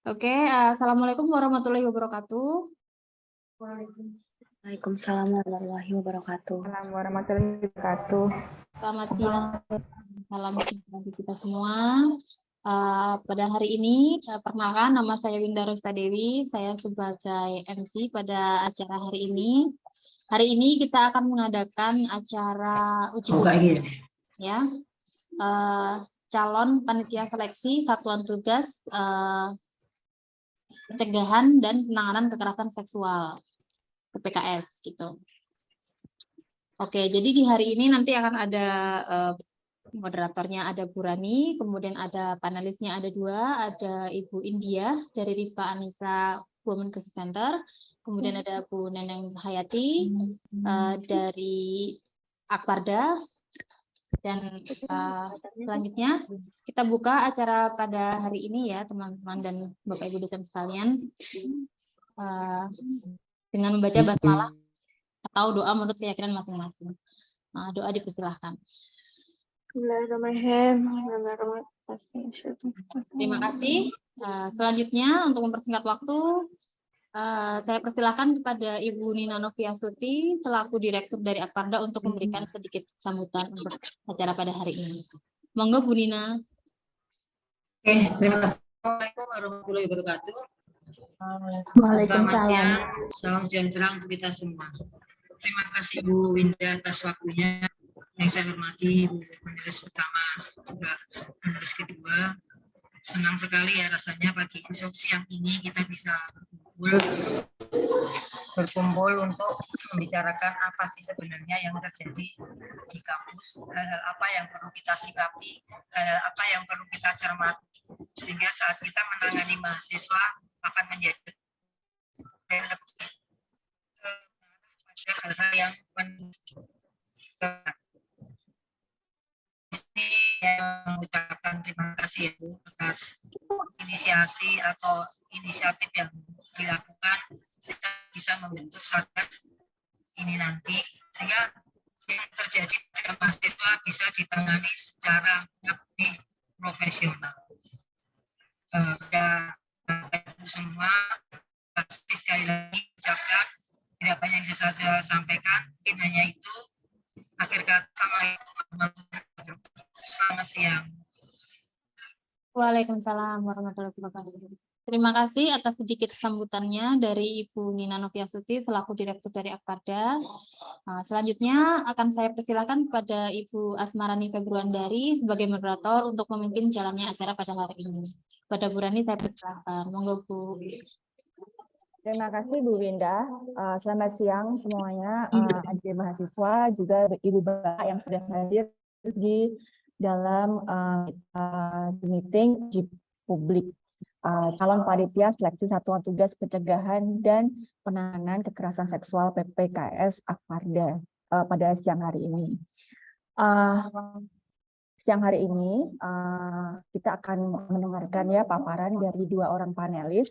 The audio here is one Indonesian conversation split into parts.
Oke, assalamualaikum warahmatullahi wabarakatuh. Waalaikumsalam warahmatullahi wabarakatuh. Assalamualaikum warahmatullahi wabarakatuh. Selamat siang, salam sejahtera bagi kita semua. Pada hari ini, perkenalkan nama saya Winda Rosta Dewi. Saya sebagai MC pada acara hari ini. Hari ini kita akan mengadakan acara uji publik, ya. Calon panitia seleksi satuan tugas pencegahan dan penanganan kekerasan seksual PPKS gitu. Oke, jadi di hari ini nanti akan ada moderatornya, ada Bu Rani, kemudian ada panelisnya ada dua, ada Ibu India dari Rifa Anissa Women Crisis Center, kemudian ada Bu Neneng Hayati dari Akparda, dan selanjutnya kita buka acara pada hari ini ya teman-teman dan Bapak Ibu dosen sekalian dengan membaca basmalah atau doa menurut keyakinan masing-masing. Doa dipersilahkan. Terima kasih. Selanjutnya untuk mempersingkat waktu, saya persilahkan kepada Ibu Nina Noviasuti selaku Direktur dari Akparda untuk memberikan sedikit sambutan untuk acara pada hari ini. Monggo Bu Nina. Oke, terima kasih. Assalamualaikum warahmatullahi wabarakatuh. Selamat siang, salam sejahtera untuk kita semua. Terima kasih Bu Winda atas waktunya. Yang saya hormati Bu panelis pertama, juga panelis kedua. Senang sekali ya rasanya pagi besok siang ini kita bisa berkumpul untuk membicarakan apa sih sebenarnya yang terjadi di kampus, hal-hal apa yang perlu kita sikapi, hal-hal apa yang perlu kita cermati, sehingga saat kita menangani mahasiswa akan menjadi lebih pada hal-hal yang mengucapkan terima kasih ya Bu atas inisiasi atau inisiatif yang dilakukan sehingga bisa membentuk satgas ini nanti, sehingga yang terjadi pada mahasiswa bisa ditangani secara lebih profesional. Semua pasti sekali lagi ucapkan tidak banyak yang bisa saya sampaikan, mungkin hanya itu. Akhir kata, selamat siang. Waalaikumsalam warahmatullahi wabarakatuh. Terima kasih atas sedikit sambutannya dari Ibu Nina Noviasuti selaku Direktur dari Akparda. Selanjutnya akan saya persilakan kepada Ibu Asmarani Februandari sebagai moderator untuk memimpin jalannya acara pada hari ini. Pada Bu Rani saya persilakan. Monggo Bu. Terima kasih Bu Winda. Selamat siang semuanya, adik mahasiswa, juga Ibu Bapak yang sudah hadir di dalam meeting uji publik calon panitia seleksi satuan tugas pencegahan dan penanganan kekerasan seksual PPKS Akparda pada siang hari ini. Siang hari ini kita akan mendengarkan ya paparan dari dua orang panelis.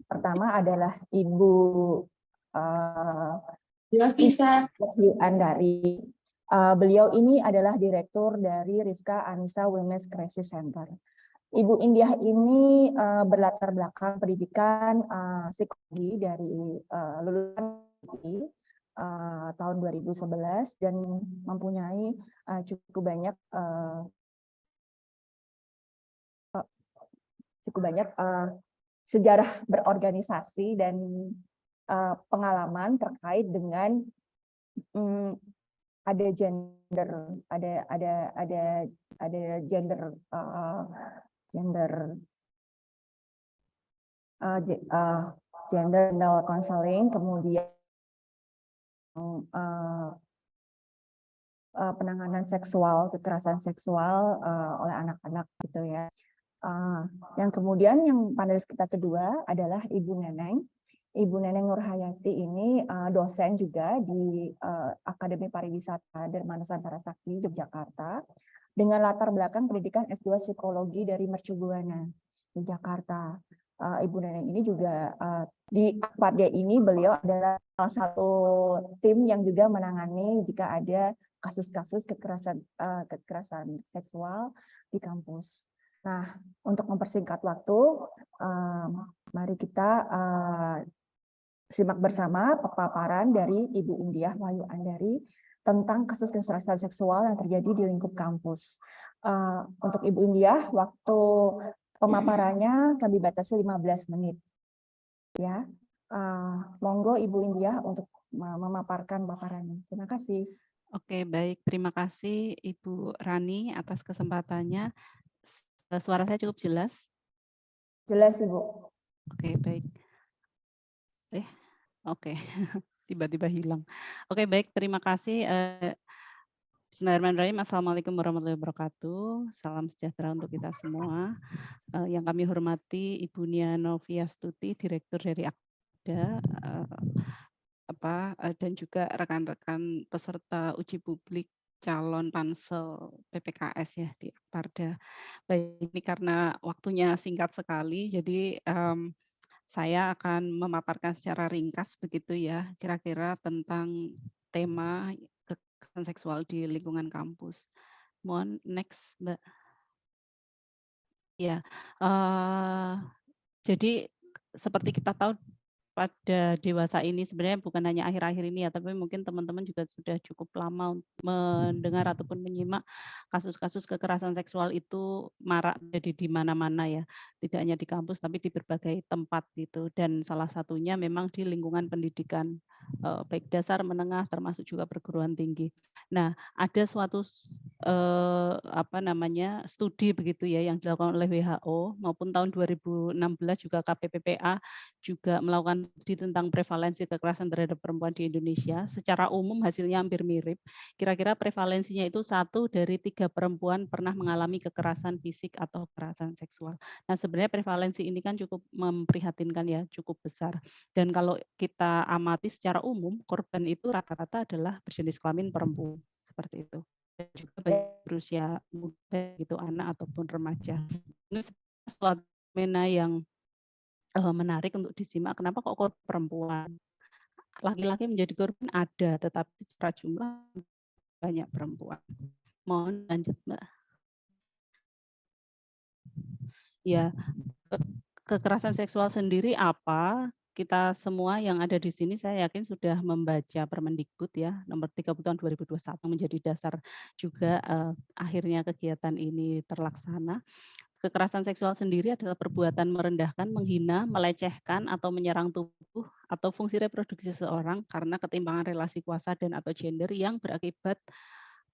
Pertama adalah Ibu Andari. Beliau ini adalah Direktur dari Rifka Anissa Women's Crisis Center. Ibu India ini berlatar belakang pendidikan psikologi dari lulusan tahun 2011 dan mempunyai cukup banyak sejarah berorganisasi dan pengalaman terkait dengan ada gender counseling, kemudian penanganan seksual, kekerasan seksual oleh anak-anak gitu ya. Yang kemudian yang panelis kita kedua adalah Ibu Neneng. Ibu Neneng Nurhayati ini dosen juga di Akademi Pariwisata Dharma Nusantara Sakti Yogyakarta dengan latar belakang pendidikan S2 Psikologi dari Mercu Buana Yogyakarta. Ibu Neneng ini juga di Akparda ini beliau adalah salah satu tim yang juga menangani jika ada kasus-kasus kekerasan seksual di kampus. Nah, untuk mempersingkat waktu, mari kita simak bersama paparan dari Ibu Indiah Wahyu Andari tentang kasus kekerasan seksual yang terjadi di lingkup kampus. Untuk Ibu Indiah, waktu pemaparannya kami batasi 15 menit. Ya, monggo Ibu Indiah untuk memaparkan paparannya. Terima kasih. Oke, baik. Terima kasih Ibu Rani atas kesempatannya. Suara saya cukup jelas? Jelas, Ibu. Oke, baik. Oke, tiba-tiba hilang. Oke, baik. Terima kasih. Bismillahirrahmanirrahim. Assalamualaikum warahmatullahi wabarakatuh. Salam sejahtera untuk kita semua. Yang kami hormati Ibu Nia Noviastuti, Direktur dari Akda, dan juga rekan-rekan peserta uji publik calon pansel PPKS ya di Akparda. Baik, ini karena waktunya singkat sekali, jadi saya akan memaparkan secara ringkas begitu ya, kira-kira tentang tema kekerasan seksual di lingkungan kampus. Mohon next, Mbak. Ya, jadi seperti kita tahu pada dewasa ini sebenarnya bukan hanya akhir-akhir ini ya, tapi mungkin teman-teman juga sudah cukup lama mendengar ataupun menyimak kasus-kasus kekerasan seksual itu marak jadi di mana-mana ya, tidak hanya di kampus tapi di berbagai tempat gitu. Dan salah satunya memang di lingkungan pendidikan baik dasar, menengah, termasuk juga perguruan tinggi. Nah, ada suatu studi begitu ya yang dilakukan oleh WHO maupun tahun 2016 juga KPPPA juga melakukan studi tentang prevalensi kekerasan terhadap perempuan di Indonesia. Secara umum hasilnya hampir mirip. Kira-kira prevalensinya itu 1 dari 3 perempuan pernah mengalami kekerasan fisik atau kekerasan seksual. Nah, sebenarnya prevalensi ini kan cukup memprihatinkan ya, cukup besar. Dan kalau kita amati secara umum, korban itu rata-rata adalah berjenis kelamin perempuan seperti itu. Dan juga berusia muda gitu, anak ataupun remaja. Ini suatu fenomena yang menarik untuk disimak. Kenapa kok korban perempuan? Laki-laki menjadi korban ada, tetapi secara jumlah banyak perempuan. Mohon lanjut, Mbak. Ya, kekerasan seksual sendiri apa? Kita semua yang ada di sini saya yakin sudah membaca Permendikbud ya nomor 30 tahun 2021 menjadi dasar juga akhirnya kegiatan ini terlaksana. Kekerasan seksual sendiri adalah perbuatan merendahkan, menghina, melecehkan, atau menyerang tubuh atau fungsi reproduksi seseorang karena ketimpangan relasi kuasa dan atau gender yang berakibat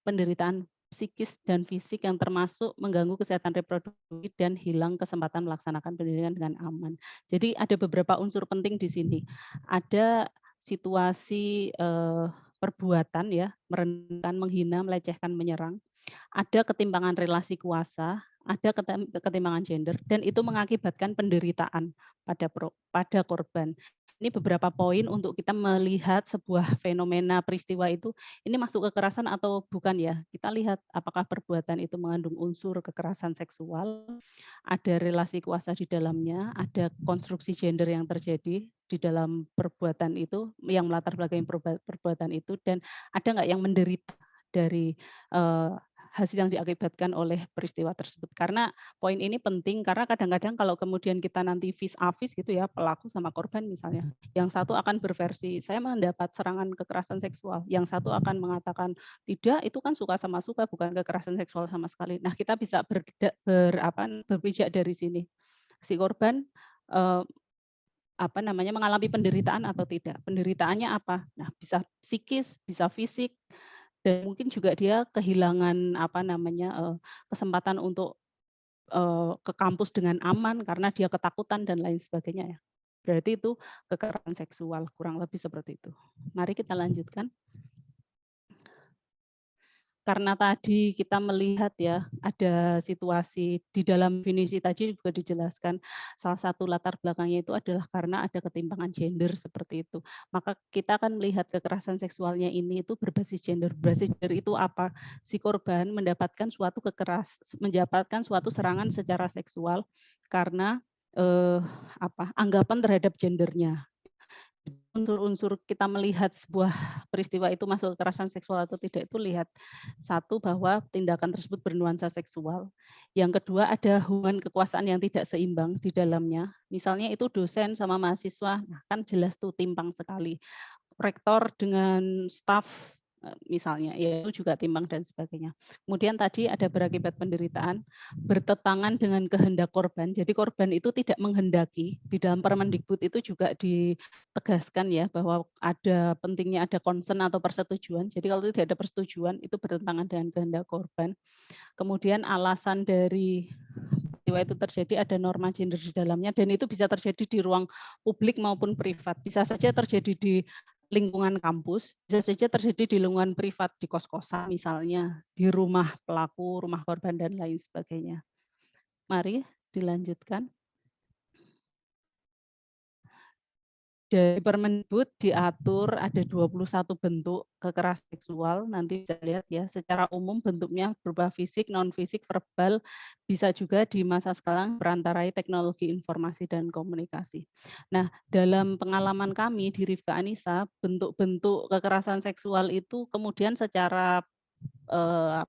penderitaan psikis dan fisik yang termasuk mengganggu kesehatan reproduksi dan hilang kesempatan melaksanakan pendidikan dengan aman. Jadi ada beberapa unsur penting di sini. Ada situasi perbuatan ya, merendahkan, menghina, melecehkan, menyerang. Ada ketimpangan relasi kuasa, ada ketimpangan gender, dan itu mengakibatkan penderitaan pada korban. Ini beberapa poin untuk kita melihat sebuah fenomena peristiwa itu, ini masuk kekerasan atau bukan ya. Kita lihat apakah perbuatan itu mengandung unsur kekerasan seksual, ada relasi kuasa di dalamnya, ada konstruksi gender yang terjadi di dalam perbuatan itu, yang melatar belakangi perbuatan itu, dan ada nggak yang menderita dari hasil yang diakibatkan oleh peristiwa tersebut. Karena poin ini penting karena kadang-kadang kalau kemudian kita nanti vis a vis gitu ya, pelaku sama korban misalnya, yang satu akan berversi saya mendapat serangan kekerasan seksual, yang satu akan mengatakan tidak, itu kan suka sama suka, bukan kekerasan seksual sama sekali. Nah, kita bisa berpijak dari sini. Si korban mengalami penderitaan atau tidak. Penderitaannya apa? Nah, bisa psikis, bisa fisik, dan mungkin juga dia kehilangan kesempatan untuk ke kampus dengan aman karena dia ketakutan dan lain sebagainya ya. Berarti itu kekerasan seksual, kurang lebih seperti itu. Mari kita lanjutkan. Karena tadi kita melihat ya, ada situasi di dalam definisi tadi juga dijelaskan, salah satu latar belakangnya itu adalah karena ada ketimpangan gender seperti itu. Maka kita akan melihat kekerasan seksualnya ini itu berbasis gender. Berbasis gender itu apa? Si korban mendapatkan suatu serangan secara seksual karena anggapan terhadap gendernya. unsur-unsur kita melihat sebuah peristiwa itu masuk kekerasan seksual atau tidak itu lihat satu bahwa tindakan tersebut bernuansa seksual. Yang kedua ada hubungan kekuasaan yang tidak seimbang di dalamnya. Misalnya itu dosen sama mahasiswa, nah kan jelas tuh timpang sekali. Rektor dengan staf misalnya, ya itu juga timbang dan sebagainya. Kemudian tadi ada berakibat penderitaan, bertentangan dengan kehendak korban. Jadi korban itu tidak menghendaki. Di dalam Permendikbud itu juga ditegaskan ya bahwa ada pentingnya ada concern atau persetujuan. Jadi kalau tidak ada persetujuan itu bertentangan dengan kehendak korban. Kemudian alasan dari peristiwa itu terjadi ada norma gender di dalamnya dan itu bisa terjadi di ruang publik maupun privat. Bisa saja terjadi di lingkungan kampus, bisa saja terjadi di lingkungan privat, di kos-kosan misalnya, di rumah pelaku, rumah korban dan lain sebagainya. Mari dilanjutkan. Dari Permendikbud diatur ada 21 bentuk kekerasan seksual, nanti bisa lihat ya, secara umum bentuknya berupa fisik, non-fisik, verbal, bisa juga di masa sekarang berantarai teknologi informasi dan komunikasi. Nah, dalam pengalaman kami di Rifka Anissa, bentuk-bentuk kekerasan seksual itu kemudian secara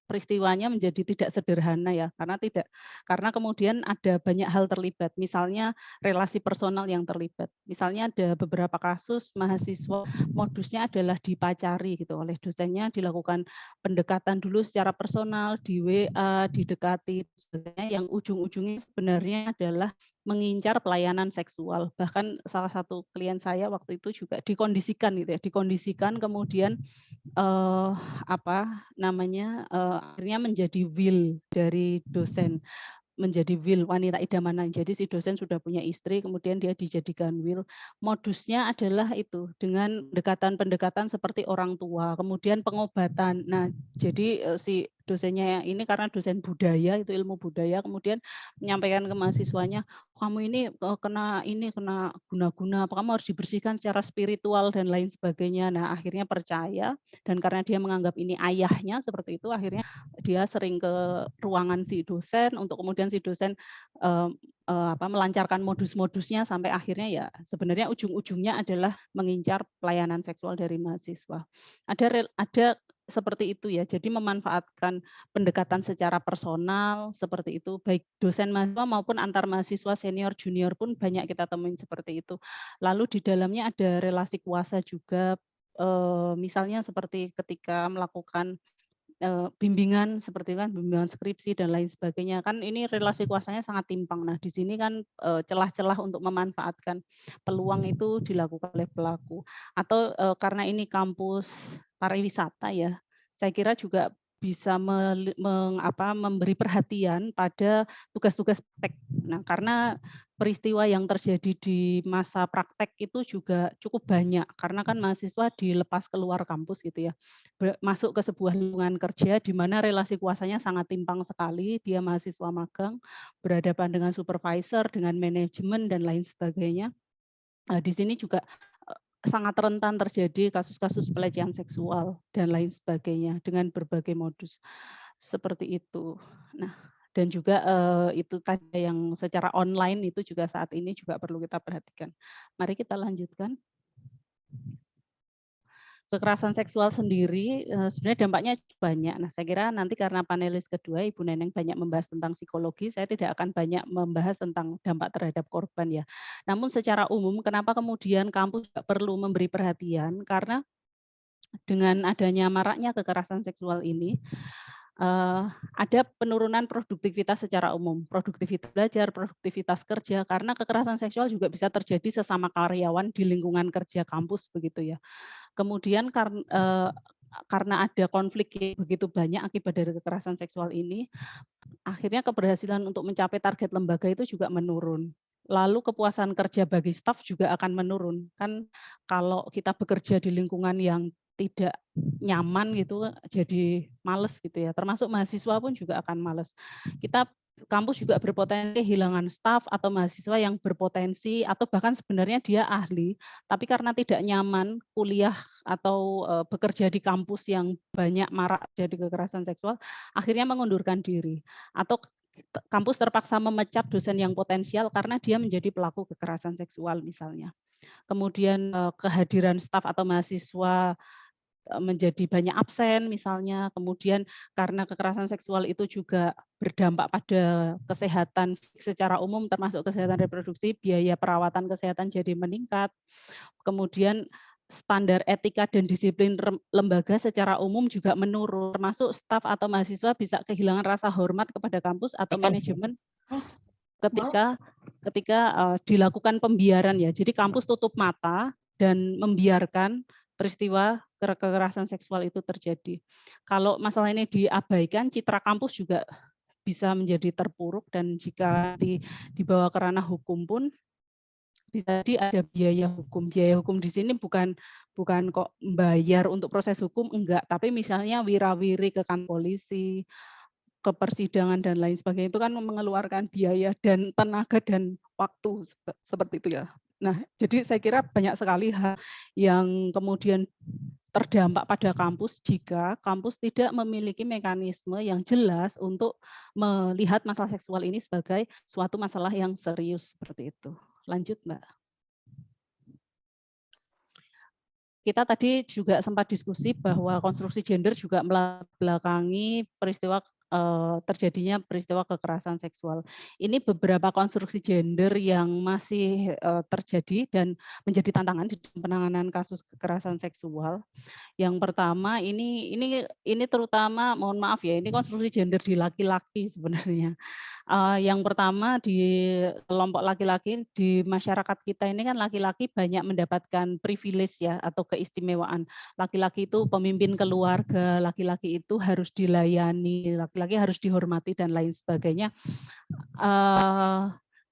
peristiwanya menjadi tidak sederhana ya karena kemudian ada banyak hal terlibat, misalnya relasi personal yang terlibat. Misalnya ada beberapa kasus mahasiswa modusnya adalah dipacari gitu oleh dosennya, dilakukan pendekatan dulu secara personal, di WA, didekati, yang ujung-ujungnya sebenarnya adalah mengincar pelayanan seksual. Bahkan salah satu klien saya waktu itu juga dikondisikan gitu ya, dikondisikan kemudian akhirnya menjadi will dari dosen, menjadi will wanita idaman. Jadi si dosen sudah punya istri, kemudian dia dijadikan will. Modusnya adalah itu dengan pendekatan seperti orang tua, kemudian pengobatan. Nah, jadi si dosennya yang ini karena dosen budaya, itu ilmu budaya, kemudian menyampaikan ke mahasiswanya, kamu ini kena guna-guna, kamu harus dibersihkan secara spiritual dan lain sebagainya. Nah, akhirnya percaya dan karena dia menganggap ini ayahnya seperti itu, akhirnya dia sering ke ruangan si dosen untuk kemudian si dosen melancarkan modus-modusnya sampai akhirnya ya sebenarnya ujung-ujungnya adalah mengincar pelayanan seksual dari mahasiswa. Ada seperti itu ya, jadi memanfaatkan pendekatan secara personal seperti itu, baik dosen mahasiswa maupun antar mahasiswa senior junior pun banyak kita temuin seperti itu. Lalu di dalamnya ada relasi kuasa juga, misalnya seperti ketika melakukan bimbingan seperti kan bimbingan skripsi dan lain sebagainya, kan ini relasi kuasanya sangat timpang. Nah, di sini kan celah-celah untuk memanfaatkan peluang itu dilakukan oleh pelaku. Atau karena ini kampus pariwisata ya, saya kira juga bisa memberi perhatian pada tugas-tugas praktek. Nah, karena peristiwa yang terjadi di masa praktek itu juga cukup banyak, karena kan mahasiswa dilepas keluar kampus gitu ya, masuk ke sebuah lingkungan kerja di mana relasi kuasanya sangat timpang sekali. Dia mahasiswa magang, berhadapan dengan supervisor, dengan manajemen dan lain sebagainya. Di sini juga sangat rentan terjadi kasus-kasus pelecehan seksual dan lain sebagainya dengan berbagai modus seperti itu. Nah, dan juga itu tadi yang secara online itu juga saat ini juga perlu kita perhatikan. Mari kita lanjutkan. Kekerasan seksual sendiri sebenarnya dampaknya banyak. Nah, saya kira nanti karena panelis kedua Ibu Neneng banyak membahas tentang psikologi, saya tidak akan banyak membahas tentang dampak terhadap korban ya. Namun secara umum kenapa kemudian kampus juga perlu memberi perhatian, karena dengan adanya maraknya kekerasan seksual ini ada penurunan produktivitas secara umum, produktivitas belajar, produktivitas kerja, karena kekerasan seksual juga bisa terjadi sesama karyawan di lingkungan kerja kampus begitu ya. Kemudian karena ada konflik yang begitu banyak akibat dari kekerasan seksual ini, akhirnya keberhasilan untuk mencapai target lembaga itu juga menurun. Lalu kepuasan kerja bagi staf juga akan menurun. Kan kalau kita bekerja di lingkungan yang tidak nyaman gitu, jadi males gitu ya. Termasuk mahasiswa pun juga akan males. Kampus juga berpotensi kehilangan staf atau mahasiswa yang berpotensi atau bahkan sebenarnya dia ahli, tapi karena tidak nyaman kuliah atau bekerja di kampus yang banyak marak jadi kekerasan seksual, akhirnya mengundurkan diri. Atau kampus terpaksa memecat dosen yang potensial karena dia menjadi pelaku kekerasan seksual misalnya. kemudian kehadiran staf atau mahasiswa menjadi banyak absen misalnya, kemudian karena kekerasan seksual itu juga berdampak pada kesehatan secara umum termasuk kesehatan reproduksi, biaya perawatan kesehatan jadi meningkat, kemudian standar etika dan disiplin lembaga secara umum juga menurun, termasuk staf atau mahasiswa bisa kehilangan rasa hormat kepada kampus atau manajemen ketika dilakukan pembiaran ya. Jadi kampus tutup mata dan membiarkan peristiwa kekerasan seksual itu terjadi. Kalau masalah ini diabaikan, citra kampus juga bisa menjadi terpuruk, dan jika dibawa ke ranah hukum pun bisa jadi ada biaya hukum. Biaya hukum di sini bukan kok bayar untuk proses hukum, enggak, tapi misalnya wirawiri ke kantor polisi, ke persidangan dan lain sebagainya, itu kan mengeluarkan biaya dan tenaga dan waktu seperti itu ya. Nah, jadi saya kira banyak sekali hal yang kemudian terdampak pada kampus jika kampus tidak memiliki mekanisme yang jelas untuk melihat masalah seksual ini sebagai suatu masalah yang serius seperti itu. Lanjut, Mbak. Kita tadi juga sempat diskusi bahwa konstruksi gender juga membelakangi peristiwa terjadinya peristiwa kekerasan seksual. Ini beberapa konstruksi gender yang masih terjadi dan menjadi tantangan di penanganan kasus kekerasan seksual. Yang pertama ini terutama, mohon maaf ya, ini konstruksi gender di laki-laki sebenarnya. Yang pertama di kelompok laki-laki di masyarakat kita ini kan laki-laki banyak mendapatkan privilege ya atau keistimewaan. Laki-laki itu pemimpin keluarga, laki-laki itu harus dilayani, laki-laki harus dihormati dan lain sebagainya.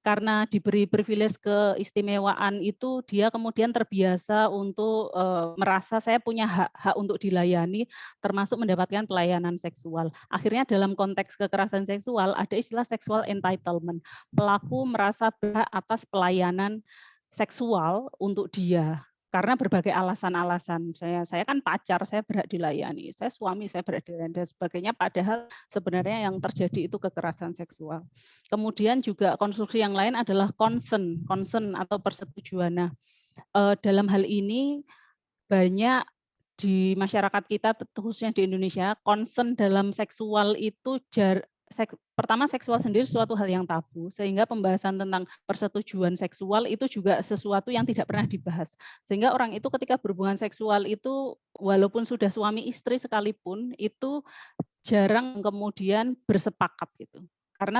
Karena diberi privilege keistimewaan itu, dia kemudian terbiasa untuk merasa saya punya hak untuk dilayani, termasuk mendapatkan pelayanan seksual. Akhirnya dalam konteks kekerasan seksual ada istilah sexual entitlement. Pelaku merasa berhak atas pelayanan seksual untuk dia. Karena berbagai alasan-alasan, saya kan pacar, saya berhak dilayani, saya suami, saya berhak dilayani, dan sebagainya, padahal sebenarnya yang terjadi itu kekerasan seksual. Kemudian juga konstruksi yang lain adalah concern atau persetujuan. Nah, dalam hal ini banyak di masyarakat kita, khususnya di Indonesia, concern dalam seksual itu pertama, seksual sendiri suatu hal yang tabu, sehingga pembahasan tentang persetujuan seksual itu juga sesuatu yang tidak pernah dibahas. Sehingga orang itu ketika berhubungan seksual itu, walaupun sudah suami istri sekalipun, itu jarang kemudian bersepakat gitu. Karena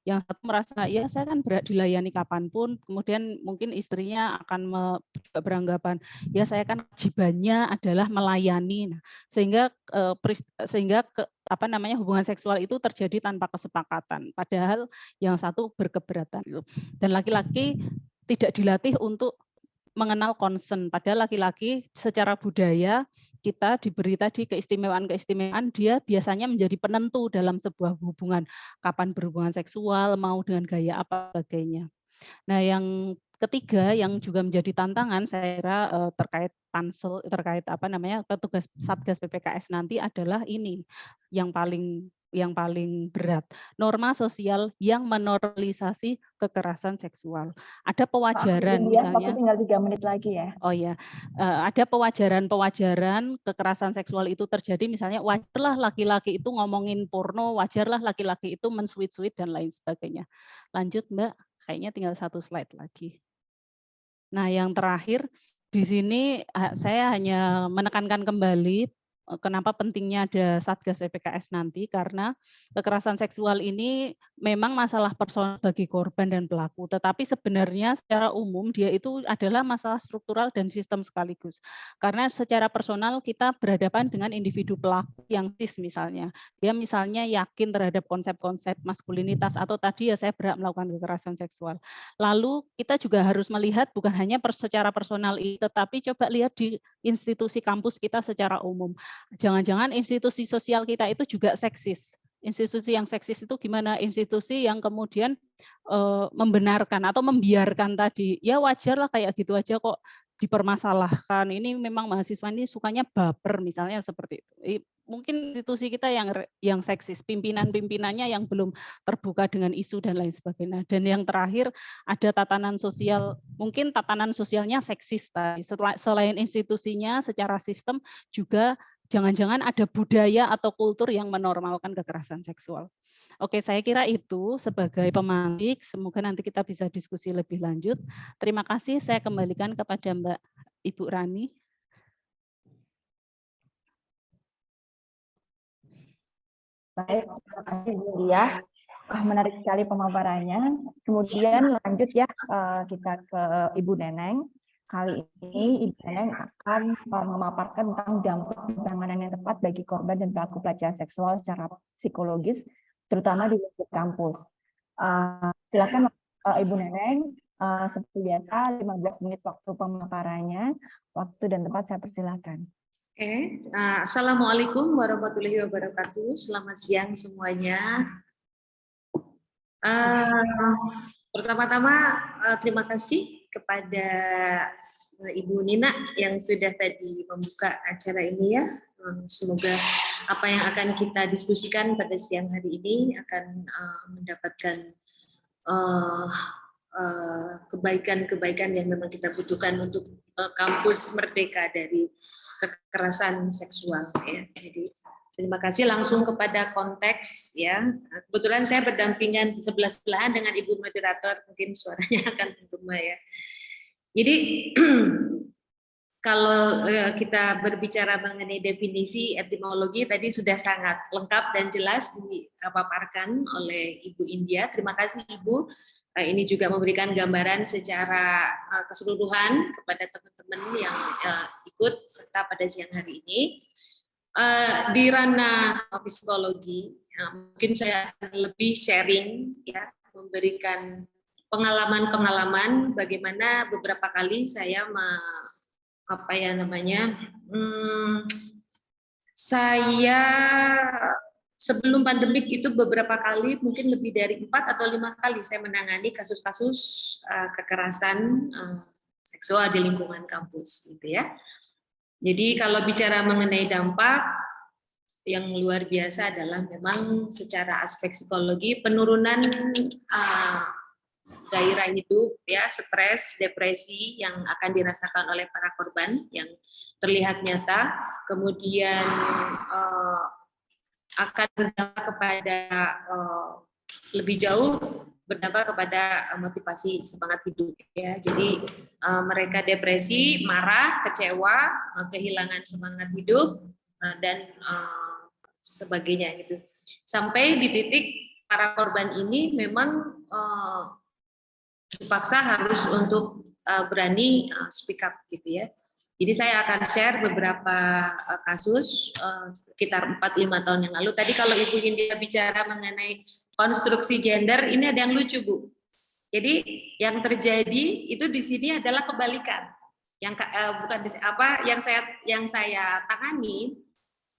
yang satu merasa, ya saya kan berhak dilayani kapanpun, kemudian mungkin istrinya akan beranggapan, ya saya kan kewajibannya adalah melayani. Nah, sehingga hubungan seksual itu terjadi tanpa kesepakatan, padahal yang satu berkeberatan. Dan laki-laki tidak dilatih untuk mengenal concern, padahal laki-laki secara budaya kita diberi tadi keistimewaan, dia biasanya menjadi penentu dalam sebuah hubungan, kapan berhubungan seksual, mau dengan gaya apa, sebagainya. Nah, yang ketiga yang juga menjadi tantangan saya kira terkait pansel, terkait petugas Satgas PPKS nanti adalah ini yang paling berat, norma sosial yang menormalisasi kekerasan seksual. Ada pewajaran misalnya. Aku tinggal 3 menit lagi ya. Oh ya, ada pewajaran kekerasan seksual itu terjadi, misalnya wajarlah laki-laki itu ngomongin porno, wajarlah laki-laki itu men-sweet dan lain sebagainya. Lanjut, Mbak, kayaknya tinggal 1 slide lagi. Nah, yang terakhir di sini saya hanya menekankan kembali kenapa pentingnya ada Satgas PPKS nanti, karena kekerasan seksual ini memang masalah personal bagi korban dan pelaku, tetapi sebenarnya secara umum dia itu adalah masalah struktural dan sistem sekaligus. Karena secara personal kita berhadapan dengan individu pelaku yang cis misalnya. Dia misalnya yakin terhadap konsep-konsep maskulinitas atau tadi ya saya berhak melakukan kekerasan seksual. Lalu kita juga harus melihat bukan hanya secara personal ini, tetapi coba lihat di institusi kampus kita secara umum. Jangan-jangan institusi sosial kita itu juga seksis. Institusi yang seksis itu gimana? Institusi yang kemudian membenarkan atau membiarkan tadi, ya wajarlah kayak gitu aja kok, dipermasalahkan. Ini memang mahasiswa ini sukanya baper misalnya seperti itu. Mungkin institusi kita yang seksis, pimpinan-pimpinannya yang belum terbuka dengan isu dan lain sebagainya. Dan yang terakhir ada tatanan sosial, mungkin tatanan sosialnya seksis tadi. Selain institusinya secara sistem juga jangan-jangan ada budaya atau kultur yang menormalkan kekerasan seksual. Oke, saya kira itu sebagai pemantik. Semoga nanti kita bisa diskusi lebih lanjut. Terima kasih. Saya kembalikan kepada Mbak Ibu Rani. Baik, terima kasih Bu Diah. Menarik sekali pemaparannya. Kemudian lanjut ya, kita ke Ibu Neneng. Kali ini Ibu Neneng akan memaparkan tentang dampak penanganan yang tepat bagi korban dan pelaku pelecehan seksual secara psikologis, terutama di lingkup kampus. Silakan Ibu Neneng, seperti biasa 15 menit waktu pemaparannya. Waktu dan tempat saya persilakan. Oke, Assalamualaikum warahmatullahi wabarakatuh. Selamat siang semuanya. Pertama-tama terima kasih kepada Ibu Nina yang sudah tadi membuka acara ini ya. Semoga apa yang akan kita diskusikan pada siang hari ini akan mendapatkan kebaikan-kebaikan yang memang kita butuhkan untuk kampus merdeka dari kekerasan seksual ya. Jadi terima kasih langsung kepada konteks ya. Kebetulan saya berdampingan sebelah-sebelahan dengan Ibu moderator, mungkin suaranya akan menggema ya. Jadi kalau kita berbicara mengenai definisi etimologi tadi sudah sangat lengkap dan jelas dipaparkan oleh Ibu India. Terima kasih Ibu. Ini juga memberikan gambaran secara keseluruhan kepada teman-teman yang ikut serta pada siang hari ini. Di ranah psikologi, mungkin saya akan lebih sharing, ya, memberikan pengalaman-pengalaman bagaimana beberapa kali saya saya sebelum pandemik itu beberapa kali, mungkin lebih dari 4 atau 5 kali saya menangani kasus-kasus kekerasan seksual di lingkungan kampus, gitu ya. Jadi kalau bicara mengenai dampak yang luar biasa adalah memang secara aspek psikologi penurunan gairah hidup, ya, stres, depresi yang akan dirasakan oleh para korban yang terlihat nyata, kemudian akan berdampak kepada lebih jauh berdampak kepada motivasi semangat hidup ya. Jadi mereka depresi, marah, kecewa, kehilangan semangat hidup dan sebagainya gitu. Sampai di titik para korban ini memang dipaksa harus untuk berani speak up gitu ya. Jadi saya akan share beberapa kasus sekitar 4-5 tahun yang lalu. Tadi kalau Ibu India bicara mengenai konstruksi gender, ini ada yang lucu Bu. Jadi yang terjadi itu di sini adalah kebalikan. Yang bukan apa yang saya tangani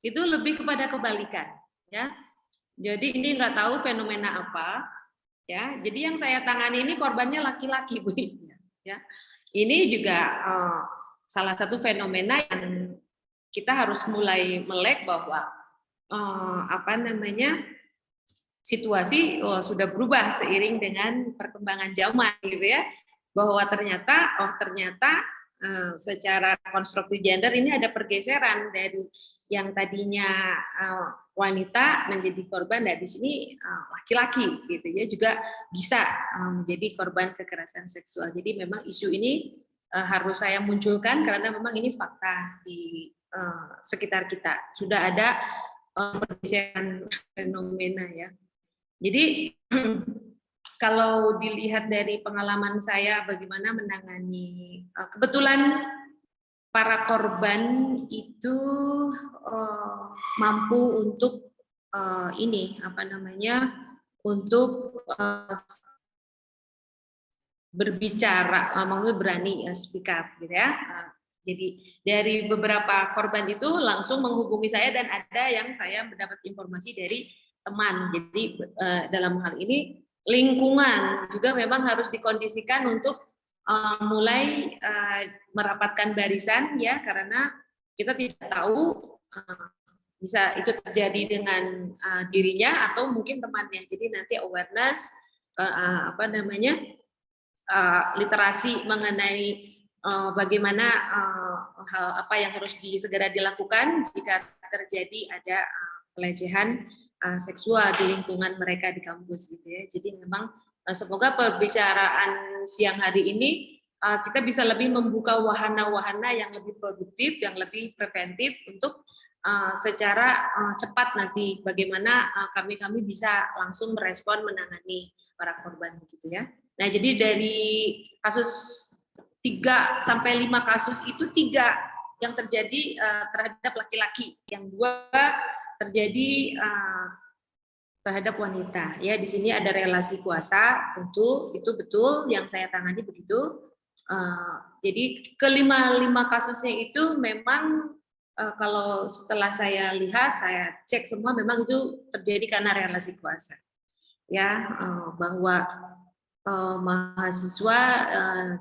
itu lebih kepada kebalikan ya. Jadi ini nggak tahu fenomena apa ya. Jadi yang saya tangani ini korbannya laki-laki Bu ya. Ini juga salah satu fenomena yang kita harus mulai melek bahwa situasi sudah berubah seiring dengan perkembangan zaman gitu ya, bahwa ternyata secara konstruksi gender ini ada pergeseran dari yang tadinya wanita menjadi korban, dan di sini laki-laki gitu ya juga bisa menjadi korban kekerasan seksual. Jadi memang isu ini harus saya munculkan karena memang ini fakta di sekitar kita. Sudah ada pergeseran fenomena ya. Jadi kalau dilihat dari pengalaman saya bagaimana menangani, kebetulan para korban itu mampu untuk untuk berbicara, maksudnya berani speak up gitu ya. Jadi dari beberapa korban itu langsung menghubungi saya dan ada yang saya mendapat informasi dari teman. Jadi dalam hal ini lingkungan juga memang harus dikondisikan untuk mulai merapatkan barisan ya, karena kita tidak tahu bisa itu terjadi dengan dirinya atau mungkin temannya. Jadi nanti awareness literasi mengenai bagaimana hal apa yang harus segera dilakukan jika terjadi ada pelecehan seksual di lingkungan mereka di kampus gitu ya. Jadi memang semoga perbicaraan siang hari ini kita bisa lebih membuka wahana-wahana yang lebih produktif, yang lebih preventif untuk secara cepat nanti bagaimana kami bisa langsung merespon menangani para korban gitu ya. Nah, jadi dari kasus 3 sampai 5 kasus itu 3 yang terjadi terhadap laki-laki, yang 2 terjadi terhadap wanita. Ya, di sini ada relasi kuasa, tentu itu betul yang saya tangani begitu. Jadi kelima kasusnya itu memang kalau setelah saya lihat, saya cek semua memang itu terjadi karena relasi kuasa. Ya, bahwa mahasiswa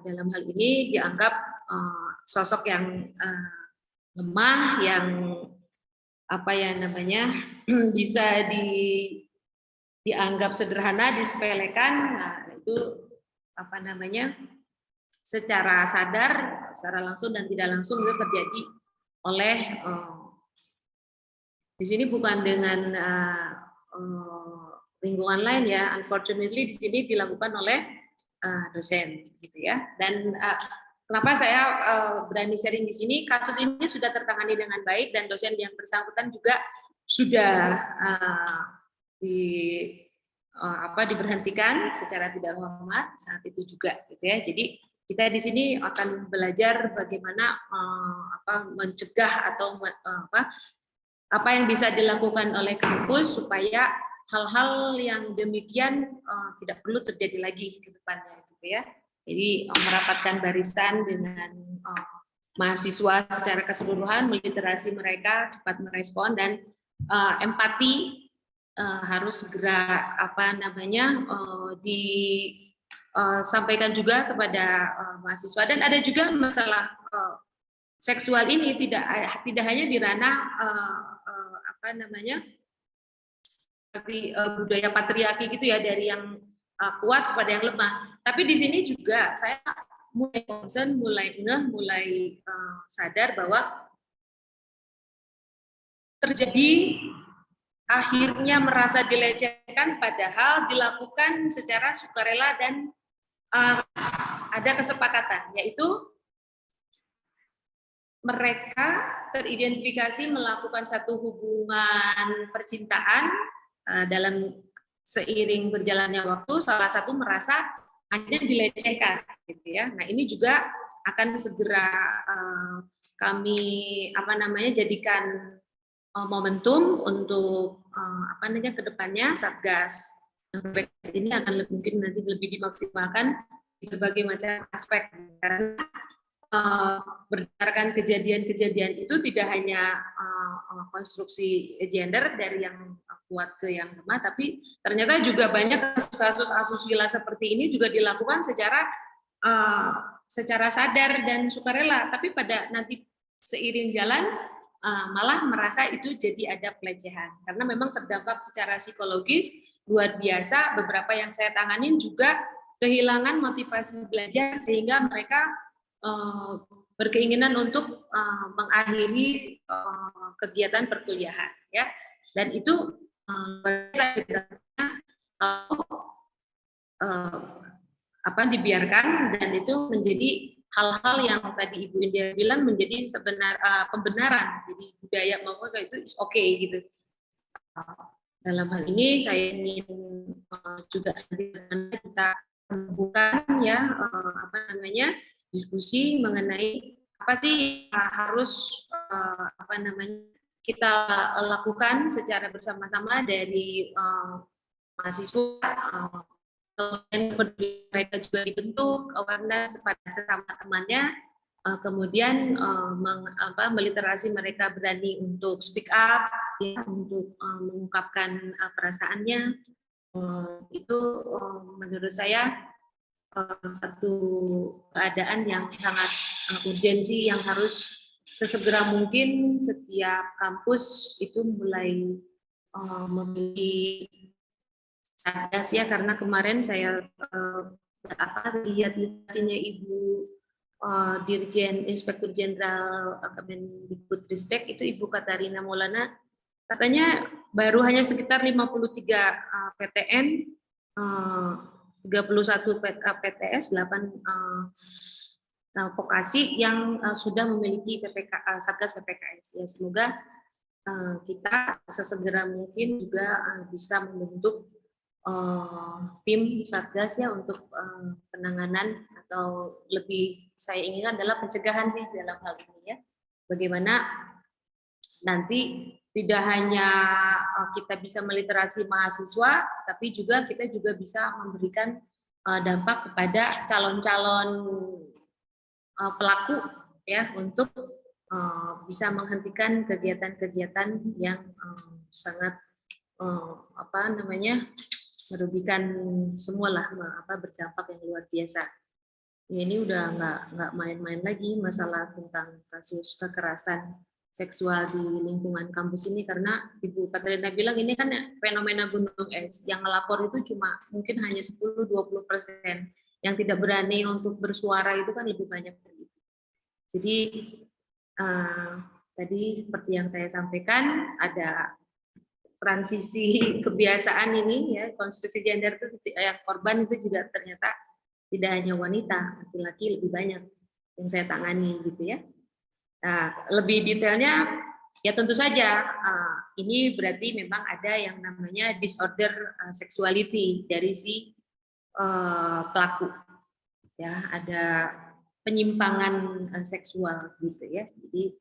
dalam hal ini dianggap sosok yang lemah, yang bisa dianggap sederhana, disepelekan. Nah, itu secara sadar, secara langsung dan tidak langsung itu terjadi oleh di sini bukan dengan lingkungan lain ya, unfortunately di sini dilakukan oleh dosen gitu ya. Dan kenapa saya berani sharing di sini, kasus ini sudah tertangani dengan baik dan dosen yang bersangkutan juga sudah diberhentikan secara tidak hormat saat itu juga gitu ya. Jadi kita di sini akan belajar bagaimana mencegah atau apa yang bisa dilakukan oleh kampus supaya hal-hal yang demikian tidak perlu terjadi lagi ke depannya gitu ya. Jadi merapatkan barisan dengan mahasiswa secara keseluruhan, meliterasi mereka, cepat merespon dan empati harus segera disampaikan juga kepada mahasiswa. Dan ada juga masalah seksual ini tidak hanya di ranah budaya patriarki gitu ya, dari yang kuat kepada yang lemah. Tapi di sini juga saya mulai concern, mulai sadar bahwa terjadi akhirnya merasa dilecehkan padahal dilakukan secara sukarela dan ada kesepakatan, yaitu mereka teridentifikasi melakukan satu hubungan percintaan dalam seiring berjalannya waktu, salah satu merasa hanya dilecehkan gitu ya. Nah, ini juga akan segera kami jadikan momentum untuk ke depannya Satgas ini akan mungkin nanti lebih dimaksimalkan di berbagai macam aspek, karena berdasarkan kejadian-kejadian itu tidak hanya konstruksi gender dari yang kuat ke yang lemah, tapi ternyata juga banyak kasus asusila seperti ini juga dilakukan secara sadar dan sukarela, tapi pada nanti seiring jalan malah merasa itu jadi ada pelecehan, karena memang terdampak secara psikologis luar biasa. Beberapa yang saya tanganin juga kehilangan motivasi belajar sehingga mereka berkeinginan untuk mengakhiri kegiatan perkuliahan ya, dan itu dibiarkan, dan itu menjadi hal-hal yang tadi Ibu India bilang menjadi pembenaran, jadi budaya maupun itu is okay gitu. Dalam hal ini saya ingin juga kita membuka ya diskusi mengenai apa sih harus kita lakukan secara bersama-sama dari mahasiswa, kemudian mereka juga dibentuk awareness pada sesama temannya, kemudian meliterasi mereka berani untuk speak up, ya, untuk mengungkapkan perasaannya. Itu menurut saya satu keadaan yang sangat urgensi yang harus sesegera mungkin setiap kampus itu mulai memiliki satgas ya, karena kemarin saya lihat listasinya Ibu Dirjen Inspektur Jenderal Kemendikbudristek itu Ibu Katarina Maulana, katanya baru hanya sekitar 53 PTN, 31 PTS, 8 vokasi yang sudah memiliki Satgas PPKS. Ya, semoga kita sesegera mungkin juga bisa membentuk tim Satgas ya untuk penanganan, atau lebih saya inginkan adalah pencegahan sih dalam hal ini ya. Bagaimana nanti tidak hanya kita bisa meliterasi mahasiswa, tapi juga kita juga bisa memberikan dampak kepada calon-calon pelaku ya, untuk bisa menghentikan kegiatan-kegiatan yang sangat merugikan semualah, berdampak yang luar biasa. Ini udah nggak main-main lagi masalah tentang kasus kekerasan seksual di lingkungan kampus ini, karena Ibu Katrina bilang ini kan fenomena gunung es, yang melapor itu cuma mungkin hanya 10-20%, yang tidak berani untuk bersuara itu kan lebih banyak dari itu. Jadi tadi seperti yang saya sampaikan, ada transisi kebiasaan ini ya, konstruksi gender itu yang korban itu juga ternyata tidak hanya wanita, laki-laki lebih banyak yang saya tangani gitu ya. Nah, lebih detailnya ya tentu saja ini berarti memang ada yang namanya disorder sexuality dari si pelaku ya, ada penyimpangan seksual gitu ya. Jadi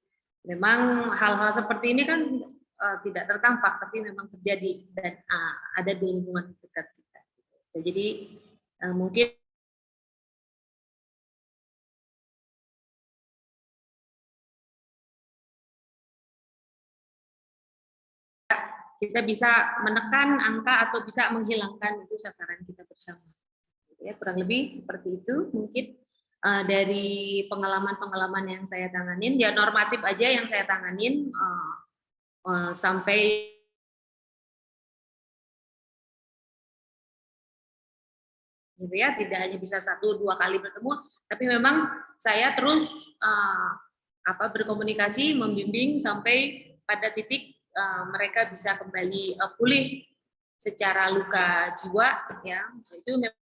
memang hal-hal seperti ini kan tidak tertampak, tapi memang terjadi dan ada di lingkungan dekat kita. Jadi mungkin kita bisa menekan angka atau bisa menghilangkan itu sasaran kita bersama. Ya, kurang lebih seperti itu mungkin dari pengalaman-pengalaman yang saya tanganin, ya normatif aja yang saya tanganin sampai gitu ya, tidak hanya bisa 1-2 kali bertemu, tapi memang saya terus berkomunikasi, membimbing sampai pada titik mereka bisa kembali pulih secara luka jiwa ya. Itu memang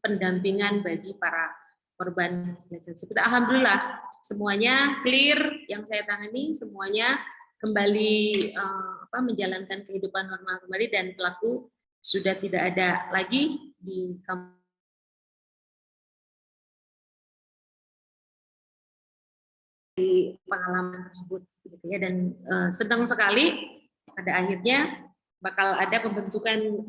pendampingan bagi para korban tersebut. Alhamdulillah semuanya clear yang saya tangani, semuanya kembali menjalankan kehidupan normal kembali, dan pelaku sudah tidak ada lagi di kampus. Di pengalaman tersebut gitu ya, dan senang sekali pada akhirnya bakal ada pembentukan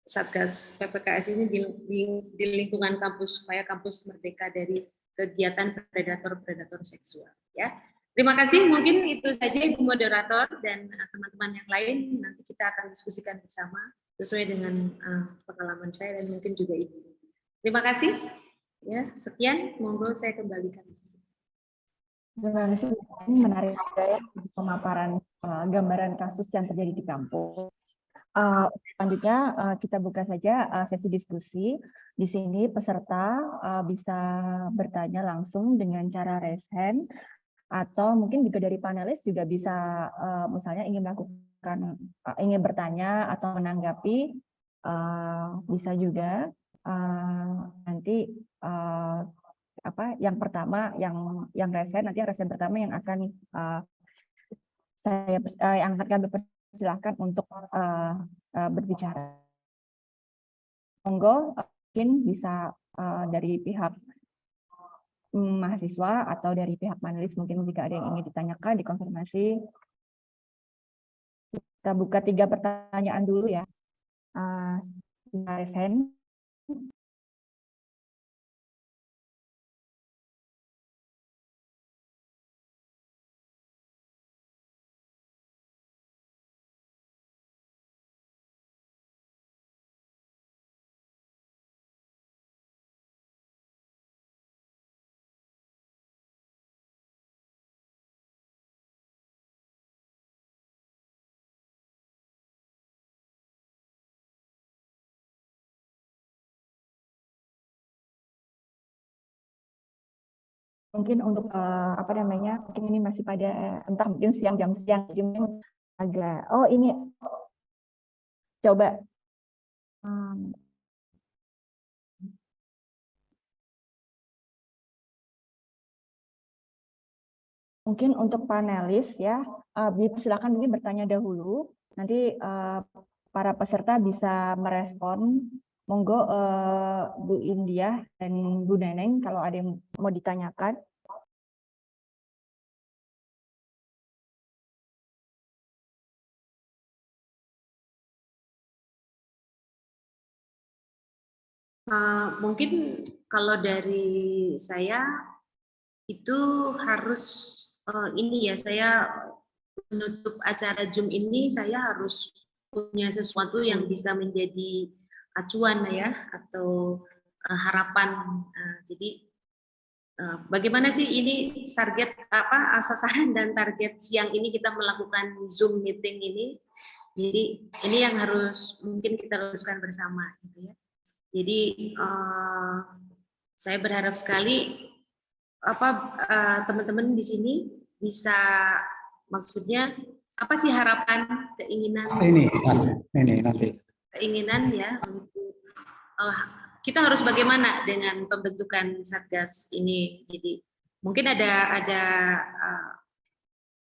Satgas PPKS ini di lingkungan kampus supaya kampus merdeka dari kegiatan predator seksual ya. Terima kasih, mungkin itu saja Ibu Moderator dan teman-teman yang lain, nanti kita akan diskusikan bersama sesuai dengan pengalaman saya dan mungkin juga Ibu. Terima kasih ya, sekian, monggo saya kembalikan. Terima kasih. Ini menarik juga ya pemaparan gambaran kasus yang terjadi di kampus. Selanjutnya kita buka saja sesi diskusi. Di sini peserta bisa bertanya langsung dengan cara raise hand, atau mungkin juga dari panelis juga bisa misalnya ingin bertanya atau menanggapi, bisa juga nanti yang pertama yang raise hand, nanti raise hand pertama yang akan yang akan dipersilahkan untuk berbicara. Monggo, mungkin bisa dari pihak mahasiswa atau dari pihak panelis, mungkin jika ada yang ingin ditanyakan, dikonfirmasi. Kita buka 3 pertanyaan dulu ya. Raise hand. mungkin untuk apa namanya, mungkin ini masih pada entah mungkin siang, jam siang, jadi mungkin agak ini coba mungkin untuk panelis ya, silakan mungkin bertanya dahulu, nanti para peserta bisa merespon. Monggo Bu India dan Bu Neneng kalau ada yang mau ditanyakan. Mungkin kalau dari saya itu harus ini ya, saya menutup acara Zoom ini saya harus punya sesuatu yang bisa menjadi acuan ya, atau harapan. Jadi bagaimana sih ini target apa, sasaran dan target siang ini kita melakukan Zoom meeting ini. Jadi ini yang harus mungkin kita luruskan bersama gitu ya. Jadi saya berharap sekali teman-teman di sini bisa, maksudnya apa sih harapan, keinginan nanti keinginan ya untuk kita harus bagaimana dengan pembentukan Satgas ini. Jadi mungkin ada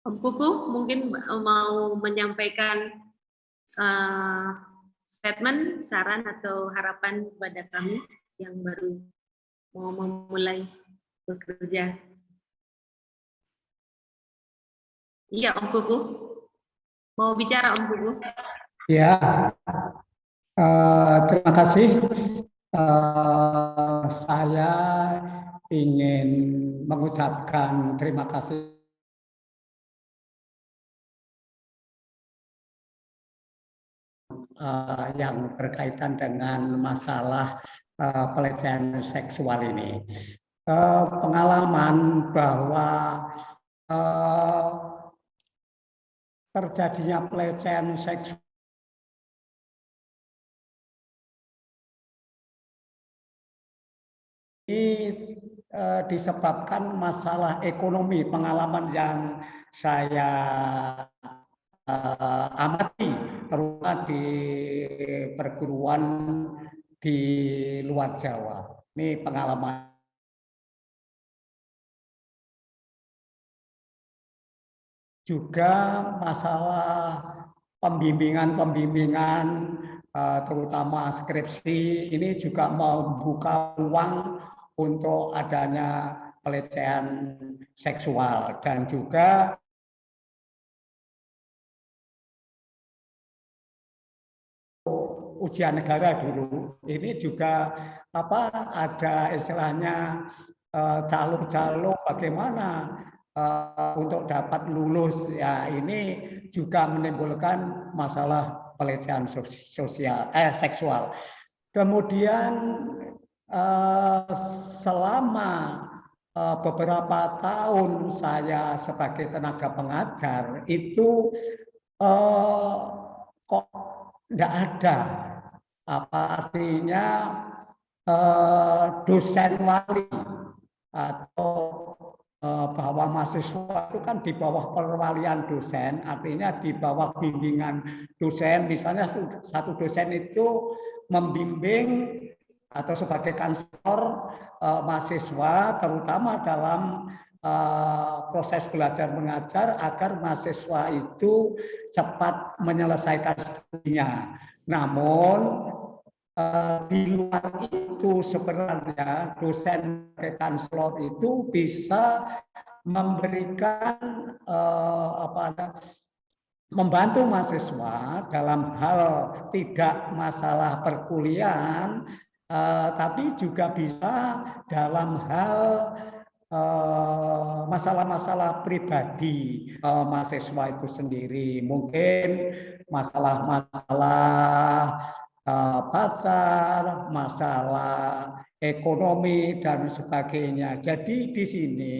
Om Kuku mungkin mau menyampaikan statement, saran atau harapan kepada kami yang baru mau memulai bekerja. Iya, Om Kuku. Mau bicara, Om Kuku? Ya, terima kasih. Saya ingin mengucapkan terima kasih yang berkaitan dengan masalah pelecehan seksual ini. Pengalaman bahwa terjadinya pelecehan seksual ini disebabkan masalah ekonomi. Pengalaman yang saya amati terutama di perguruan di luar Jawa. Ini pengalaman. Juga masalah pembimbingan terutama skripsi ini juga membuka ruang untuk adanya pelecehan seksual, dan juga ujian negara dulu ini juga ada istilahnya jalur-jalur bagaimana untuk dapat lulus ya, ini juga menimbulkan masalah pelecehan seksual. Kemudian selama beberapa tahun saya sebagai tenaga pengajar itu kok tidak ada artinya dosen wali atau bahwa mahasiswa itu kan di bawah perwalian dosen, artinya di bawah bimbingan dosen. Misalnya satu dosen itu membimbing atau sebagai kanselor mahasiswa, terutama dalam proses belajar mengajar agar mahasiswa itu cepat menyelesaikan studinya. Namun di luar itu sebenarnya dosen kanselor itu bisa memberikan membantu mahasiswa dalam hal tidak masalah perkuliahan, tapi juga bisa dalam hal masalah-masalah pribadi mahasiswa itu sendiri. Mungkin masalah-masalah pacar, masalah ekonomi dan sebagainya. Jadi di sini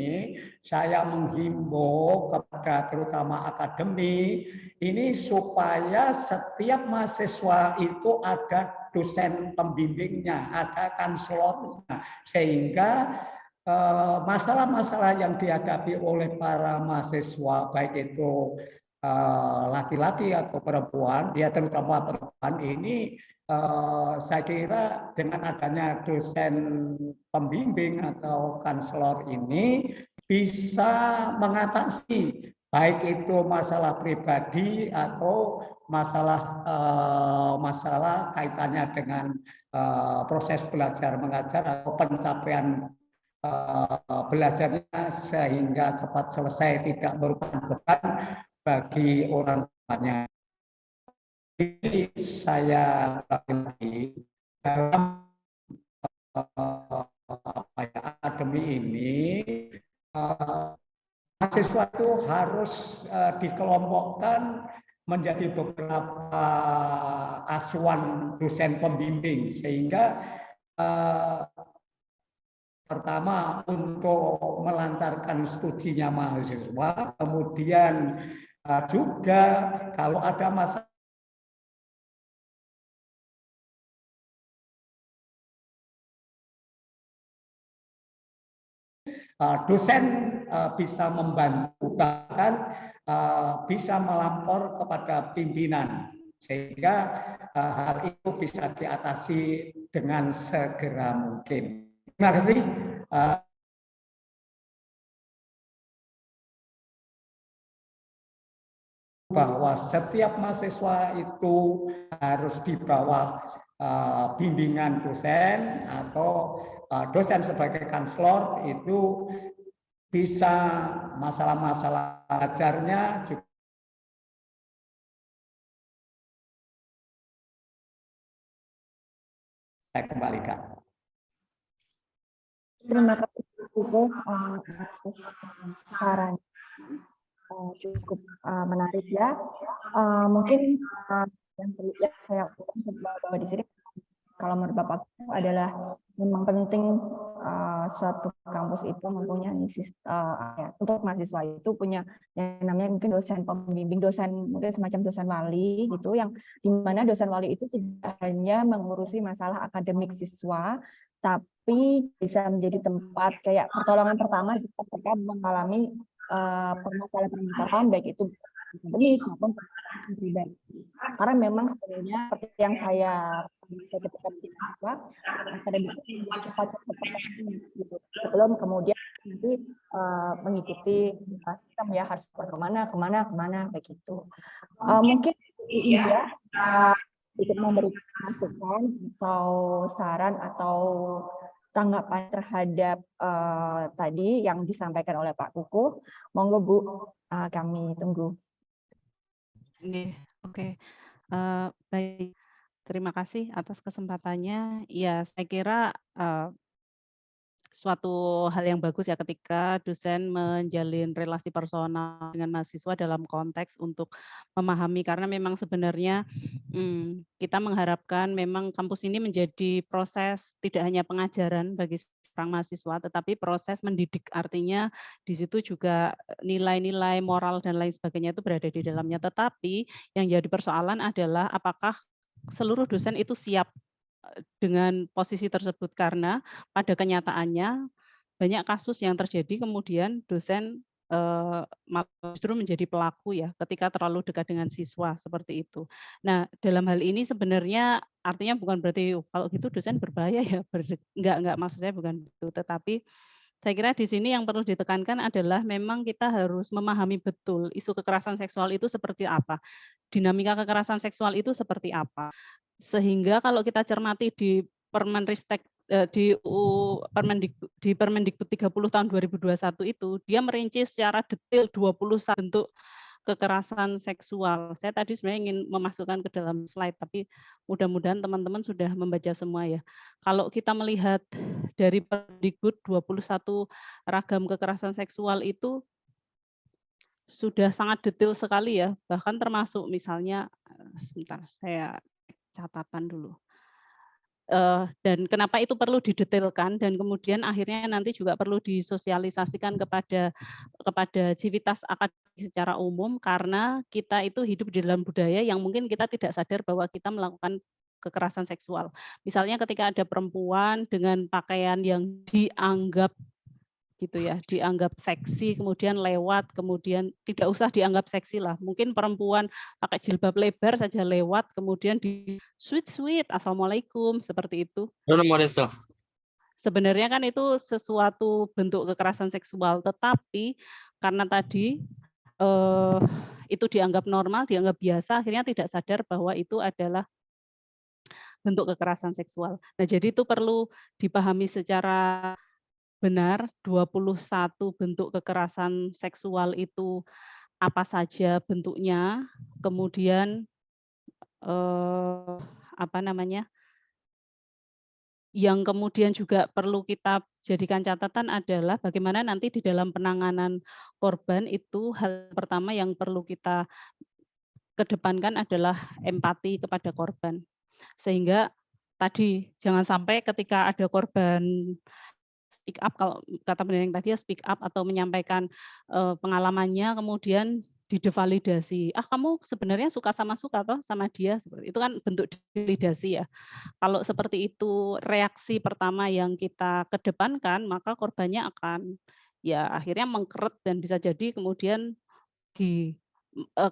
saya menghimbau kepada terutama akademi ini supaya setiap mahasiswa itu ada dosen pembimbingnya, ada kanselornya, sehingga masalah-masalah yang dihadapi oleh para mahasiswa, baik itu laki-laki atau perempuan, ya terutama perempuan ini, saya kira dengan adanya dosen pembimbing atau konselor ini bisa mengatasi baik itu masalah pribadi atau masalah kaitannya dengan proses belajar mengajar atau pencapaian belajarnya sehingga cepat selesai, tidak merupakan beban bagi orang tuanya. Jadi saya lagi dalam akademi ini, mahasiswa itu harus dikelompokkan menjadi beberapa asuhan dosen pembimbing, sehingga pertama untuk melancarkan studinya mahasiswa, kemudian juga kalau ada masalah dosen bisa membantu, bahkan bisa melapor kepada pimpinan, sehingga hal itu bisa diatasi dengan segera mungkin. Terima kasih. Bahwa setiap mahasiswa itu harus di bawah bimbingan dosen atau dosen sebagai konselor, itu bisa masalah-masalah ajarnya juga. Saya kembalikan. Terima kasih Bu atas saran cukup menarik ya. Mungkin yang perlu saya bawa di sini, kalau menurut Bapak adalah memang penting suatu kampus itu mempunyai untuk mahasiswa itu punya yang namanya mungkin dosen pembimbing, dosen mungkin semacam dosen wali gitu, yang dimana dosen wali itu tidak hanya mengurusi masalah akademik siswa, tapi bisa menjadi tempat kayak pertolongan pertama jika mereka mengalami permasalahan-permasalahan baik itu akademik maupun pribadi. Karena memang sebenarnya seperti yang saya ketika mahasiswa, akademik itu cepat gitu. Sebelum kemudian nanti mengikuti sistem ya, harus kemana begitu. Mungkin India ikut memberikan masukan atau saran atau tanggapan terhadap tadi yang disampaikan oleh Pak Kukuh. Monggo Bu, kami tunggu. Oke. Baik, terima kasih atas kesempatannya. Ya, saya kira suatu hal yang bagus ya ketika dosen menjalin relasi personal dengan mahasiswa dalam konteks untuk memahami, karena memang sebenarnya kita mengharapkan memang kampus ini menjadi proses tidak hanya pengajaran bagi seorang mahasiswa, tetapi proses mendidik, artinya di situ juga nilai-nilai moral dan lain sebagainya itu berada di dalamnya. Tetapi yang jadi persoalan adalah apakah seluruh dosen itu siap dengan posisi tersebut, karena pada kenyataannya banyak kasus yang terjadi kemudian dosen justru menjadi pelaku ya ketika terlalu dekat dengan siswa seperti itu. Nah, dalam hal ini sebenarnya artinya bukan berarti kalau gitu dosen berbahaya ya, enggak maksud saya bukan itu, tetapi saya kira di sini yang perlu ditekankan adalah memang kita harus memahami betul isu kekerasan seksual itu seperti apa, dinamika kekerasan seksual itu seperti apa. Sehingga kalau kita cermati di Permenristek di Permendikbud 30 tahun 2021 itu, dia merinci secara detail 21 bentuk kekerasan seksual. Saya tadi sebenarnya ingin memasukkan ke dalam slide, tapi mudah-mudahan teman-teman sudah membaca semua ya. Kalau kita melihat dari Permendikbud 21 ragam kekerasan seksual itu sudah sangat detail sekali ya, bahkan termasuk misalnya, sebentar saya catatan dulu. Dan kenapa itu perlu didetailkan dan kemudian akhirnya nanti juga perlu disosialisasikan kepada civitas akademik secara umum, karena kita itu hidup di dalam budaya yang mungkin kita tidak sadar bahwa kita melakukan kekerasan seksual. Misalnya ketika ada perempuan dengan pakaian yang dianggap gitu ya, dianggap seksi, kemudian lewat, kemudian tidak usah dianggap seksi lah. Mungkin perempuan pakai jilbab lebar saja lewat, kemudian di sweet, assalamualaikum, seperti itu. Sebenarnya kan itu sesuatu bentuk kekerasan seksual, tetapi karena tadi itu dianggap normal, dianggap biasa, akhirnya tidak sadar bahwa itu adalah bentuk kekerasan seksual. Nah, jadi itu perlu dipahami secara benar, 21 bentuk kekerasan seksual itu apa saja bentuknya, kemudian yang kemudian juga perlu kita jadikan catatan adalah bagaimana nanti di dalam penanganan korban itu hal pertama yang perlu kita kedepankan adalah empati kepada korban. Sehingga tadi jangan sampai ketika ada korban speak up, kalau kata pendidik tadi ya speak up atau menyampaikan pengalamannya kemudian didevalidasi. Ah, kamu sebenarnya suka toh sama dia, itu kan bentuk validasi ya. Kalau seperti itu reaksi pertama yang kita kedepankan, maka korbannya akan ya akhirnya mengkeret dan bisa jadi kemudian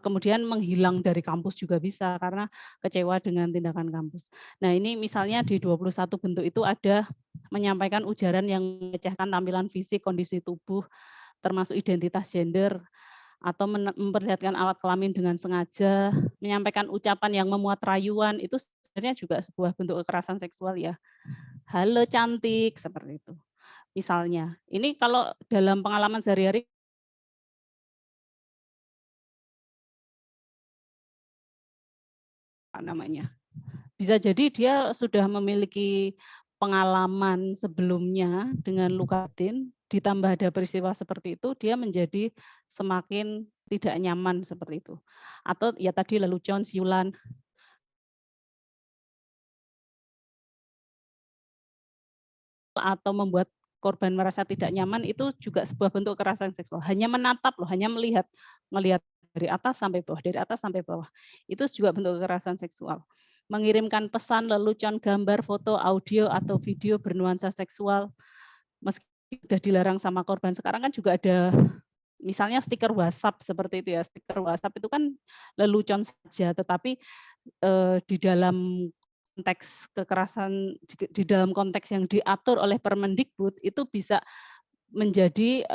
kemudian menghilang dari kampus juga bisa karena kecewa dengan tindakan kampus. Nah, ini misalnya di 21 bentuk itu ada menyampaikan ujaran yang melecehkan tampilan fisik, kondisi tubuh, termasuk identitas gender, atau memperlihatkan alat kelamin dengan sengaja, menyampaikan ucapan yang memuat rayuan, itu sebenarnya juga sebuah bentuk kekerasan seksual ya. Halo cantik, seperti itu. Misalnya, ini kalau dalam pengalaman sehari-hari bisa jadi dia sudah memiliki pengalaman sebelumnya dengan luka batin, ditambah ada peristiwa seperti itu, dia menjadi semakin tidak nyaman seperti itu. Atau ya tadi lelucon, siulan. Atau membuat korban merasa tidak nyaman, itu juga sebuah bentuk kekerasan seksual. Hanya menatap loh, hanya melihat dari atas sampai bawah, dari atas sampai bawah. Itu juga bentuk kekerasan seksual. Mengirimkan pesan, lelucon, gambar, foto, audio, atau video bernuansa seksual, meski sudah dilarang sama korban. Sekarang kan juga ada misalnya stiker WhatsApp seperti itu ya. Stiker WhatsApp itu kan lelucon saja, tetapi di dalam konteks kekerasan, di dalam konteks yang diatur oleh Permendikbud itu bisa menjadi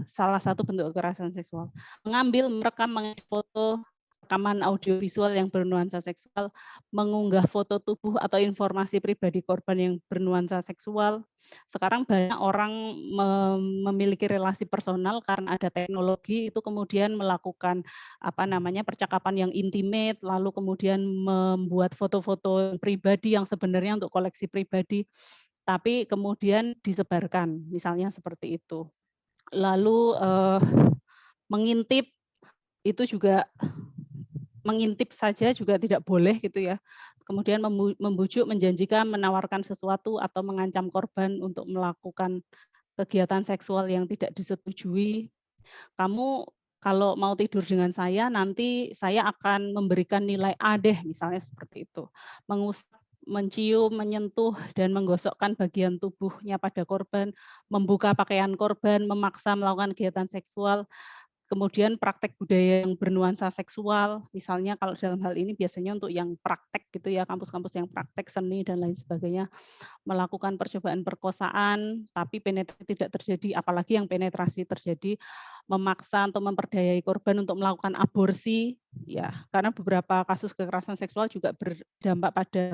salah satu bentuk kekerasan seksual. Mengambil, merekam, mengedit foto, rekaman audiovisual yang bernuansa seksual, mengunggah foto tubuh atau informasi pribadi korban yang bernuansa seksual. Sekarang banyak orang memiliki relasi personal karena ada teknologi, itu kemudian melakukan percakapan yang intimate, lalu kemudian membuat foto-foto pribadi yang sebenarnya untuk koleksi pribadi, tapi kemudian disebarkan, misalnya seperti itu. Lalu mengintip, itu juga mengintip saja juga tidak boleh gitu ya. Kemudian membujuk, menjanjikan, menawarkan sesuatu atau mengancam korban untuk melakukan kegiatan seksual yang tidak disetujui. Kamu kalau mau tidur dengan saya, nanti saya akan memberikan nilai A deh, misalnya seperti itu. Mengusap, mencium, menyentuh, dan menggosokkan bagian tubuhnya pada korban, membuka pakaian korban, memaksa melakukan kegiatan seksual, kemudian praktek budaya yang bernuansa seksual, misalnya kalau dalam hal ini biasanya untuk yang praktek gitu ya, kampus-kampus yang praktek seni dan lain sebagainya, melakukan percobaan perkosaan, tapi penetrasi tidak terjadi, apalagi yang penetrasi terjadi, memaksa atau memperdayai korban untuk melakukan aborsi, ya, karena beberapa kasus kekerasan seksual juga berdampak pada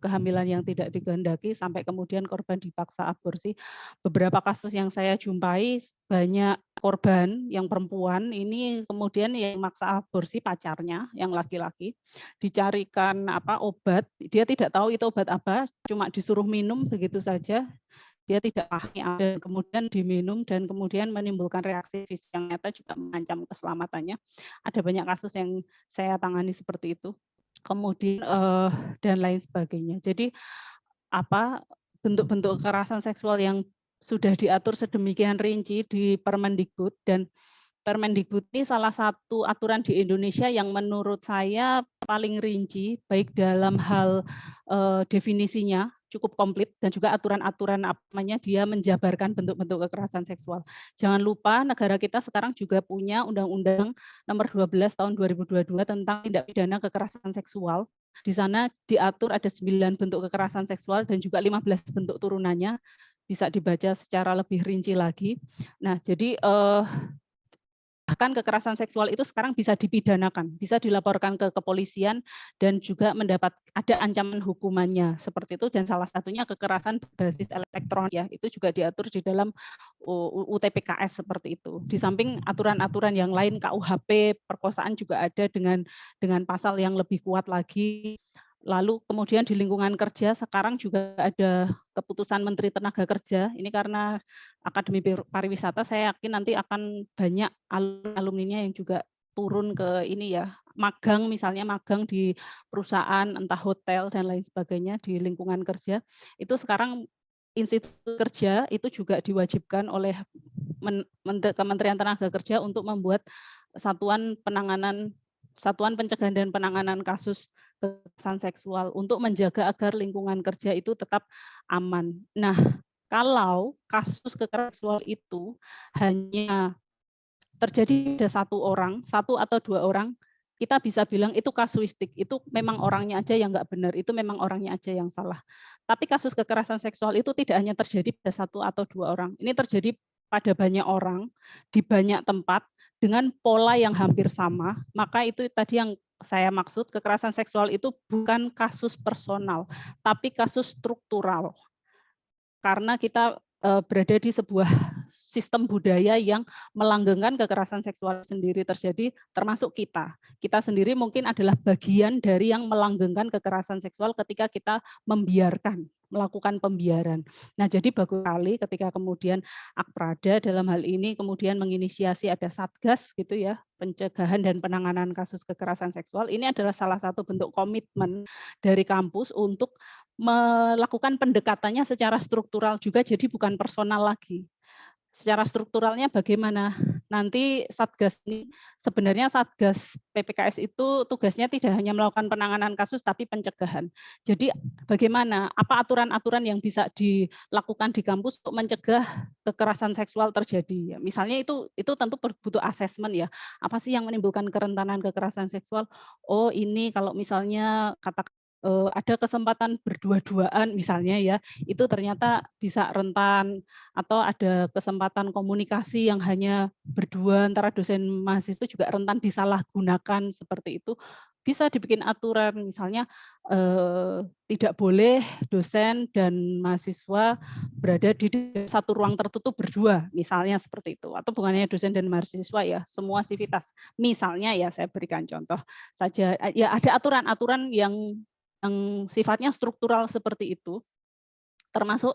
kehamilan yang tidak dikehendaki sampai kemudian korban dipaksa aborsi. Beberapa kasus yang saya jumpai banyak korban yang perempuan ini kemudian yang maksa aborsi pacarnya yang laki-laki, dicarikan obat, dia tidak tahu itu obat apa, cuma disuruh minum begitu saja, dia tidak pahami, dan kemudian diminum dan kemudian menimbulkan reaksi fisik yang nyata juga mengancam keselamatannya. Ada banyak kasus yang saya tangani seperti itu. Kemudian dan lain sebagainya. Jadi bentuk-bentuk kekerasan seksual yang sudah diatur sedemikian rinci di Permendikbud, dan Permendikbud ini salah satu aturan di Indonesia yang menurut saya paling rinci, baik dalam hal definisinya, cukup komplit dan juga aturan-aturan apa namanya dia menjabarkan bentuk-bentuk kekerasan seksual. Jangan lupa negara kita sekarang juga punya Undang-Undang Nomor 12 Tahun 2022 tentang tindak pidana kekerasan seksual. Di sana diatur ada 9 bentuk kekerasan seksual dan juga 15 bentuk turunannya. Bisa dibaca secara lebih rinci lagi. Nah, jadi bahkan kekerasan seksual itu sekarang bisa dipidanakan, bisa dilaporkan ke kepolisian dan juga mendapat ada ancaman hukumannya seperti itu, dan salah satunya kekerasan berbasis elektronik ya, itu juga diatur di dalam UTPKS seperti itu. Di samping aturan-aturan yang lain KUHP perkosaan juga ada dengan pasal yang lebih kuat lagi. Lalu kemudian di lingkungan kerja sekarang juga ada keputusan Menteri Tenaga Kerja. Ini karena Akademi Pariwisata, saya yakin nanti akan banyak alumninya yang juga turun ke ini ya, magang misalnya, magang di perusahaan, entah hotel dan lain sebagainya di lingkungan kerja. Itu sekarang Institut Kerja itu juga diwajibkan oleh Kementerian Tenaga Kerja untuk membuat satuan pencegahan dan penanganan kasus kekerasan seksual untuk menjaga agar lingkungan kerja itu tetap aman. Nah, kalau kasus kekerasan seksual itu hanya terjadi pada satu atau dua orang, kita bisa bilang itu kasuistik, itu memang orangnya aja yang nggak benar, itu memang orangnya aja yang salah. Tapi kasus kekerasan seksual itu tidak hanya terjadi pada satu atau dua orang, ini terjadi pada banyak orang, di banyak tempat, dengan pola yang hampir sama. Maka itu tadi yang saya maksud, kekerasan seksual itu bukan kasus personal, tapi kasus struktural. Karena kita berada di sebuah sistem budaya yang melanggengkan kekerasan seksual sendiri terjadi, termasuk kita. Kita sendiri mungkin adalah bagian dari yang melanggengkan kekerasan seksual ketika kita melakukan pembiaran. Nah, jadi bagus sekali ketika kemudian Akprada dalam hal ini kemudian menginisiasi ada Satgas gitu ya, pencegahan dan penanganan kasus kekerasan seksual. Ini adalah salah satu bentuk komitmen dari kampus untuk melakukan pendekatannya secara struktural juga, jadi bukan personal lagi. Secara strukturalnya bagaimana? Nanti Satgas ini, sebenarnya Satgas PPKS itu tugasnya tidak hanya melakukan penanganan kasus, tapi pencegahan. Jadi bagaimana? Apa aturan-aturan yang bisa dilakukan di kampus untuk mencegah kekerasan seksual terjadi? Misalnya itu tentu butuh asesmen ya. Apa sih yang menimbulkan kerentanan kekerasan seksual? Oh ini kalau misalnya katakan ada kesempatan berdua-duaan misalnya ya, itu ternyata bisa rentan, atau ada kesempatan komunikasi yang hanya berdua antara dosen mahasiswa juga rentan disalahgunakan seperti itu. Bisa dibikin aturan misalnya tidak boleh dosen dan mahasiswa berada di satu ruang tertutup berdua, misalnya seperti itu. Atau bukan hanya dosen dan mahasiswa ya, semua sivitas. Misalnya ya, saya berikan contoh saja, ya ada aturan-aturan yang sifatnya struktural seperti itu, termasuk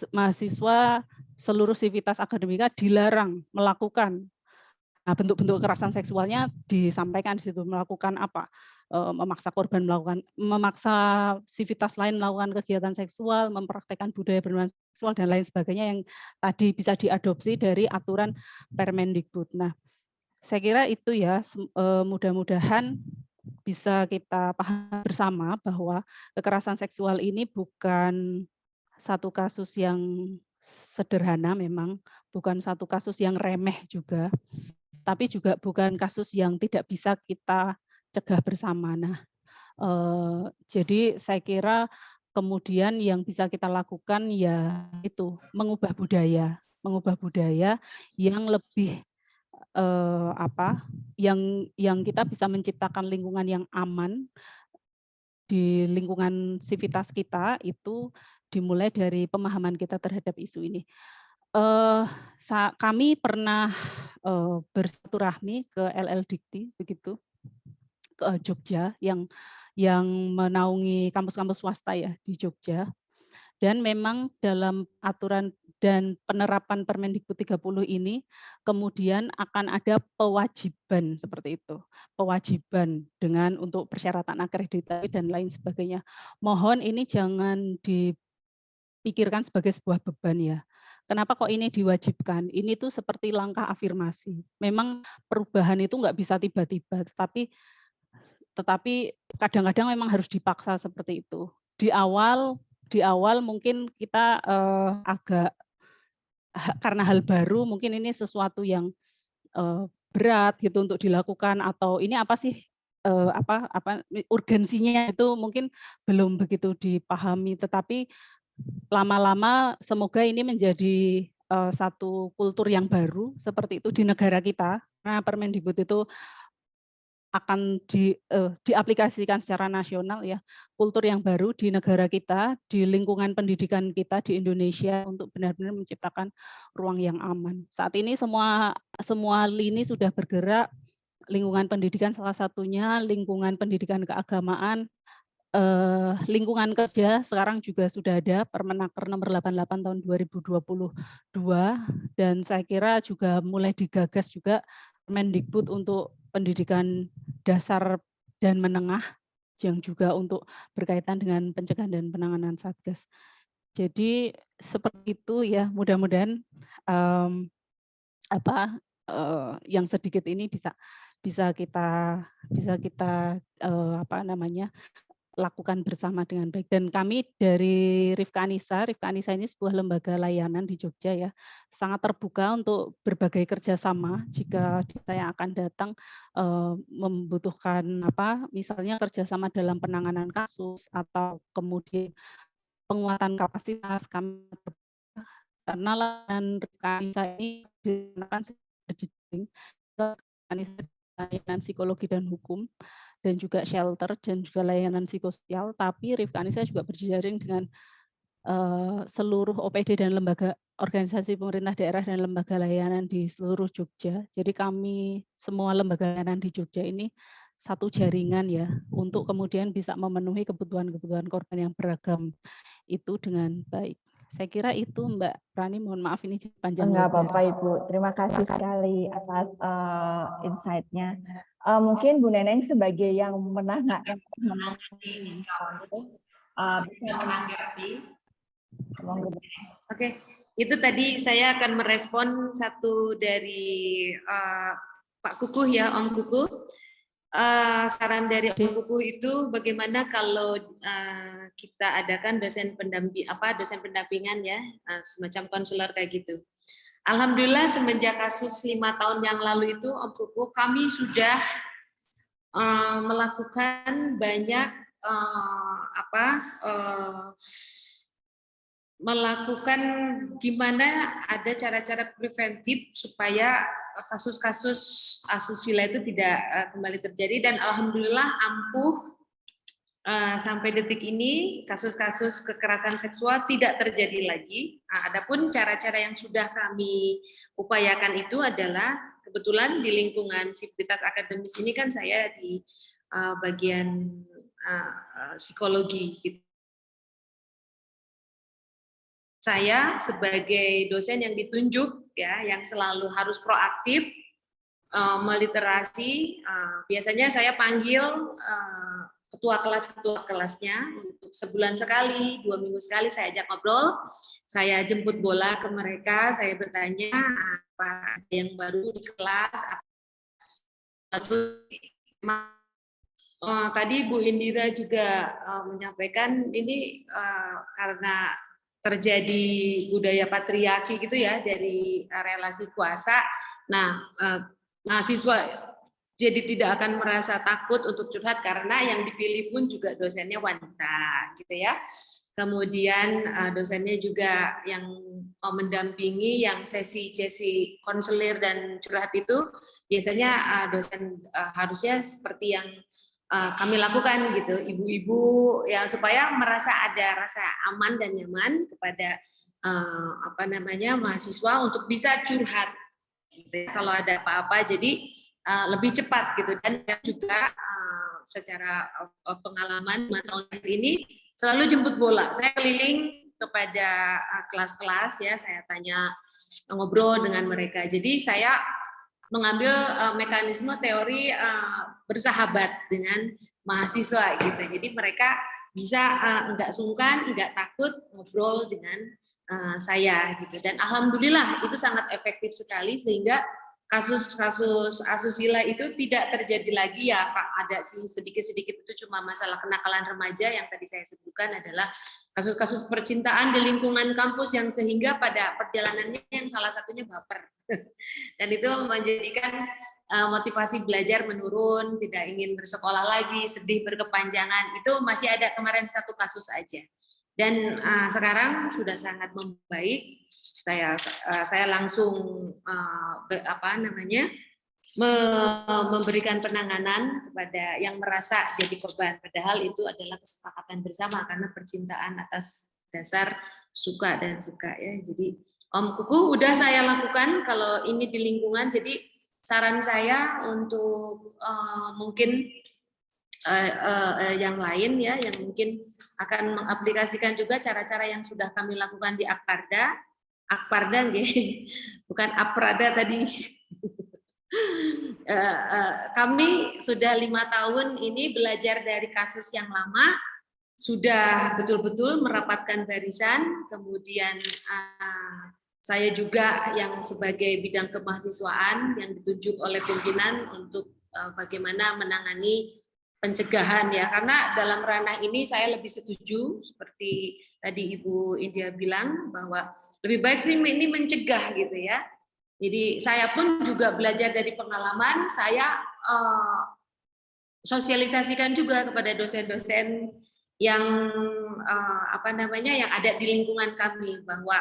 mahasiswa seluruh sivitas akademika dilarang melakukan bentuk-bentuk kekerasan seksualnya, disampaikan di situ melakukan apa, memaksa sivitas lain melakukan kegiatan seksual, mempraktekkan budaya bernuansa seksual dan lain sebagainya yang tadi bisa diadopsi dari aturan Permendikbud. Nah, saya kira itu ya, mudah-mudahan bisa kita paham bersama bahwa kekerasan seksual ini bukan satu kasus yang sederhana memang, bukan satu kasus yang remeh juga, tapi juga bukan kasus yang tidak bisa kita cegah bersama. Nah, jadi saya kira kemudian yang bisa kita lakukan ya itu mengubah budaya yang lebih yang kita bisa menciptakan lingkungan yang aman di lingkungan sivitas kita, itu dimulai dari pemahaman kita terhadap isu ini. Kami pernah bersilaturahmi ke LL Dikti begitu, ke Jogja yang menaungi kampus-kampus swasta ya di Jogja. Dan memang dalam aturan dan penerapan Permendikbud 30 ini kemudian akan ada kewajiban seperti itu. Kewajiban dengan untuk persyaratan akreditasi dan lain sebagainya. Mohon ini jangan dipikirkan sebagai sebuah beban ya. Kenapa kok ini diwajibkan? Ini tuh seperti langkah afirmasi. Memang perubahan itu nggak bisa tiba-tiba, tetapi kadang-kadang memang harus dipaksa seperti itu. di awal mungkin kita agak karena hal baru, mungkin ini sesuatu yang berat gitu untuk dilakukan, atau ini apa sih urgensinya itu mungkin belum begitu dipahami, tetapi lama-lama semoga ini menjadi satu kultur yang baru seperti itu di negara kita, karena Permendikbud itu akan diaplikasikan secara nasional ya, kultur yang baru di negara kita, di lingkungan pendidikan kita di Indonesia untuk benar-benar menciptakan ruang yang aman. Saat ini semua lini sudah bergerak, lingkungan pendidikan salah satunya, lingkungan pendidikan keagamaan, lingkungan kerja sekarang juga sudah ada Permenaker nomor 88 tahun 2022, dan saya kira juga mulai digagas juga Permendikbud untuk pendidikan dasar dan menengah yang juga untuk berkaitan dengan pencegahan dan penanganan Satgas. Jadi seperti itu ya, mudah-mudahan yang sedikit ini bisa kita lakukan bersama dengan baik. Dan kami dari Rifka Anissa ini sebuah lembaga layanan di Jogja ya, sangat terbuka untuk berbagai kerjasama jika saya akan datang membutuhkan misalnya kerjasama dalam penanganan kasus atau kemudian penguatan kapasitas kami, karena layanan Rifka Anissa ini digunakan layanan psikologi dan hukum, dan juga shelter, dan juga layanan psikososial, tapi Rifka Anissa juga berjejaring dengan seluruh OPD dan lembaga organisasi pemerintah daerah dan lembaga layanan di seluruh Jogja. Jadi kami semua lembaga layanan di Jogja ini satu jaringan ya, untuk kemudian bisa memenuhi kebutuhan-kebutuhan korban yang beragam itu dengan baik. Saya kira itu Mbak Rani, mohon maaf ini panjang. Enggak apa-apa Ibu, terima kasih sekali atas insight-nya. Mungkin Bu Neneng sebagai yang menanggapi Oke, itu tadi saya akan merespon satu dari Pak Kukuh ya, Om Kukuh. Saran dari Om Kukuh itu bagaimana kalau kita adakan dosen pendampingan ya, semacam konselor kayak gitu. Alhamdulillah semenjak kasus 5 tahun yang lalu itu Om Kukuh, kami sudah melakukan banyak melakukan gimana ada cara-cara preventif supaya kasus-kasus asusila itu tidak kembali terjadi, dan alhamdulillah ampuh sampai detik ini kasus-kasus kekerasan seksual tidak terjadi lagi. Adapun cara-cara yang sudah kami upayakan itu adalah kebetulan di lingkungan sivitas akademis ini kan saya di bagian psikologi gitu. Saya sebagai dosen yang ditunjuk ya, yang selalu harus proaktif meliterasi, biasanya saya panggil ketua kelasnya untuk sebulan sekali, 2 minggu sekali saya ajak ngobrol, saya jemput bola ke mereka, saya bertanya apa yang baru di kelas. Tadi Bu Indira juga menyampaikan ini karena terjadi budaya patriarki gitu ya, dari relasi kuasa. Nah, mahasiswa jadi tidak akan merasa takut untuk curhat karena yang dipilih pun juga dosennya wanita gitu ya. Kemudian dosennya juga yang mendampingi yang sesi konselir dan curhat itu biasanya dosen harusnya seperti yang kami lakukan gitu, ibu-ibu ya, supaya merasa ada rasa aman dan nyaman kepada mahasiswa untuk bisa curhat gitu, kalau ada apa-apa, jadi lebih cepat gitu. Dan juga secara pengalaman 5 tahun ini selalu jemput bola, saya keliling kepada kelas-kelas ya, saya tanya, ngobrol dengan mereka. Jadi saya mengambil mekanisme teori bersahabat dengan mahasiswa gitu. Jadi mereka bisa enggak sungkan, enggak takut ngobrol dengan saya gitu. Dan alhamdulillah itu sangat efektif sekali, sehingga kasus-kasus asusila itu tidak terjadi lagi ya Kak. Ada sih sedikit-sedikit, itu cuma masalah kenakalan remaja yang tadi saya sebutkan adalah kasus-kasus percintaan di lingkungan kampus yang sehingga pada perjalanannya yang salah satunya baper. Dan itu menjadikan motivasi belajar menurun, tidak ingin bersekolah lagi, sedih berkepanjangan. Itu masih ada kemarin satu kasus aja. Dan sekarang sudah sangat membaik. Saya langsung memberikan penanganan kepada yang merasa jadi korban, padahal itu adalah kesepakatan bersama karena percintaan atas dasar suka dan suka ya. Jadi Om Kuku udah saya lakukan kalau ini di lingkungan. Jadi saran saya untuk mungkin yang lain ya, yang mungkin akan mengaplikasikan juga cara-cara yang sudah kami lakukan di Akparda, bukan Aprada tadi. Kami sudah 5 tahun ini belajar dari kasus yang lama, sudah betul-betul merapatkan barisan, kemudian saya juga yang sebagai bidang kemahasiswaan yang ditunjuk oleh pimpinan untuk bagaimana menangani pencegahan ya, karena dalam ranah ini saya lebih setuju seperti tadi Ibu India bilang bahwa lebih baik sih ini mencegah gitu ya. Jadi saya pun juga belajar dari pengalaman, saya sosialisasikan juga kepada dosen-dosen yang yang ada di lingkungan kami bahwa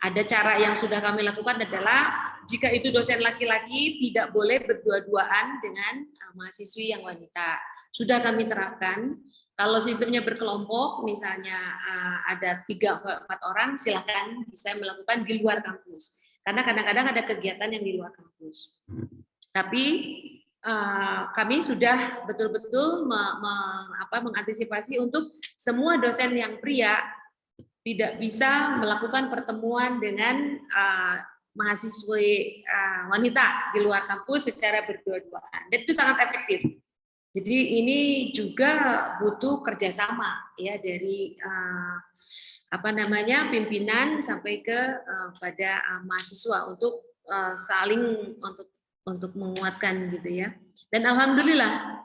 ada cara yang sudah kami lakukan adalah jika itu dosen laki-laki tidak boleh berdua-duaan dengan mahasiswi yang wanita. Sudah kami terapkan. Kalau sistemnya berkelompok, misalnya ada 3-4 orang, silakan bisa melakukan di luar kampus. Karena kadang-kadang ada kegiatan yang di luar kampus. Tapi kami sudah betul-betul mengantisipasi untuk semua dosen yang pria tidak bisa melakukan pertemuan dengan mahasiswi wanita di luar kampus secara berdua-duaan. Dan itu sangat efektif. Jadi ini juga butuh kerjasama ya dari pimpinan sampai ke pada mahasiswa untuk saling untuk menguatkan gitu ya. Dan alhamdulillah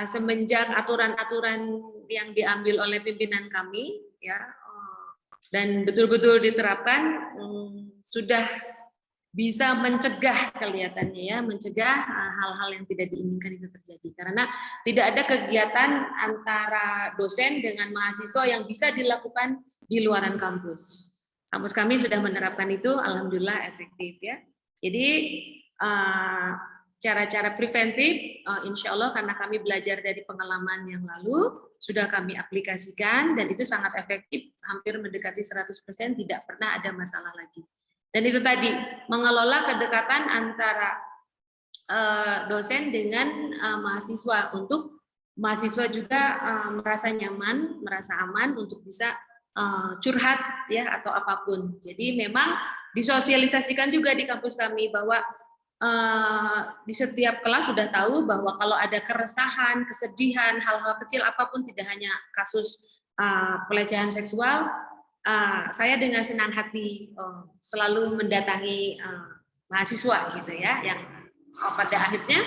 semenjak aturan-aturan yang diambil oleh pimpinan kami ya dan betul-betul diterapkan sudah bisa mencegah kelihatannya ya, mencegah hal-hal yang tidak diinginkan itu terjadi. Karena tidak ada kegiatan antara dosen dengan mahasiswa yang bisa dilakukan di luaran kampus. Kampus kami sudah menerapkan itu, alhamdulillah efektif ya. Jadi cara-cara preventif, insya Allah karena kami belajar dari pengalaman yang lalu, sudah kami aplikasikan dan itu sangat efektif, hampir mendekati 100%, tidak pernah ada masalah lagi. Dan itu tadi, mengelola kedekatan antara dosen dengan mahasiswa untuk mahasiswa juga merasa nyaman, merasa aman untuk bisa curhat ya atau apapun. Jadi memang disosialisasikan juga di kampus kami bahwa di setiap kelas sudah tahu bahwa kalau ada keresahan, kesedihan, hal-hal kecil apapun, tidak hanya kasus pelecehan seksual, saya dengan senang hati selalu mendatangi mahasiswa gitu ya, yang pada akhirnya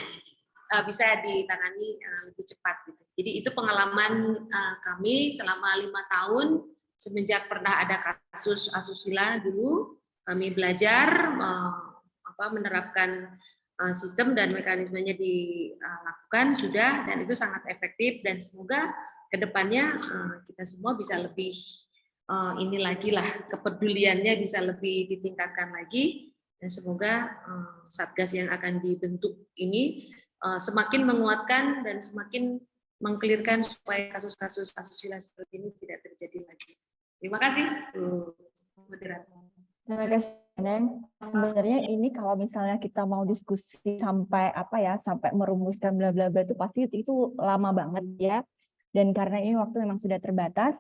bisa ditangani lebih cepat gitu. Jadi itu pengalaman kami selama 5 tahun semenjak pernah ada kasus asusila dulu, kami belajar menerapkan sistem dan mekanismenya dilakukan sudah, dan itu sangat efektif dan semoga kedepannya kita semua bisa lebih ini lagi lah, kepeduliannya bisa lebih ditingkatkan lagi, dan semoga satgas yang akan dibentuk ini semakin menguatkan dan semakin mengkelirkan supaya kasus-kasus asusila seperti ini tidak terjadi lagi. Terima kasih, Bu Moderator. Terima kasih, Neng. Sebenarnya ini kalau misalnya kita mau diskusi sampai sampai merumuskan bla bla bla itu pasti itu lama banget ya. Dan karena ini waktu memang sudah terbatas,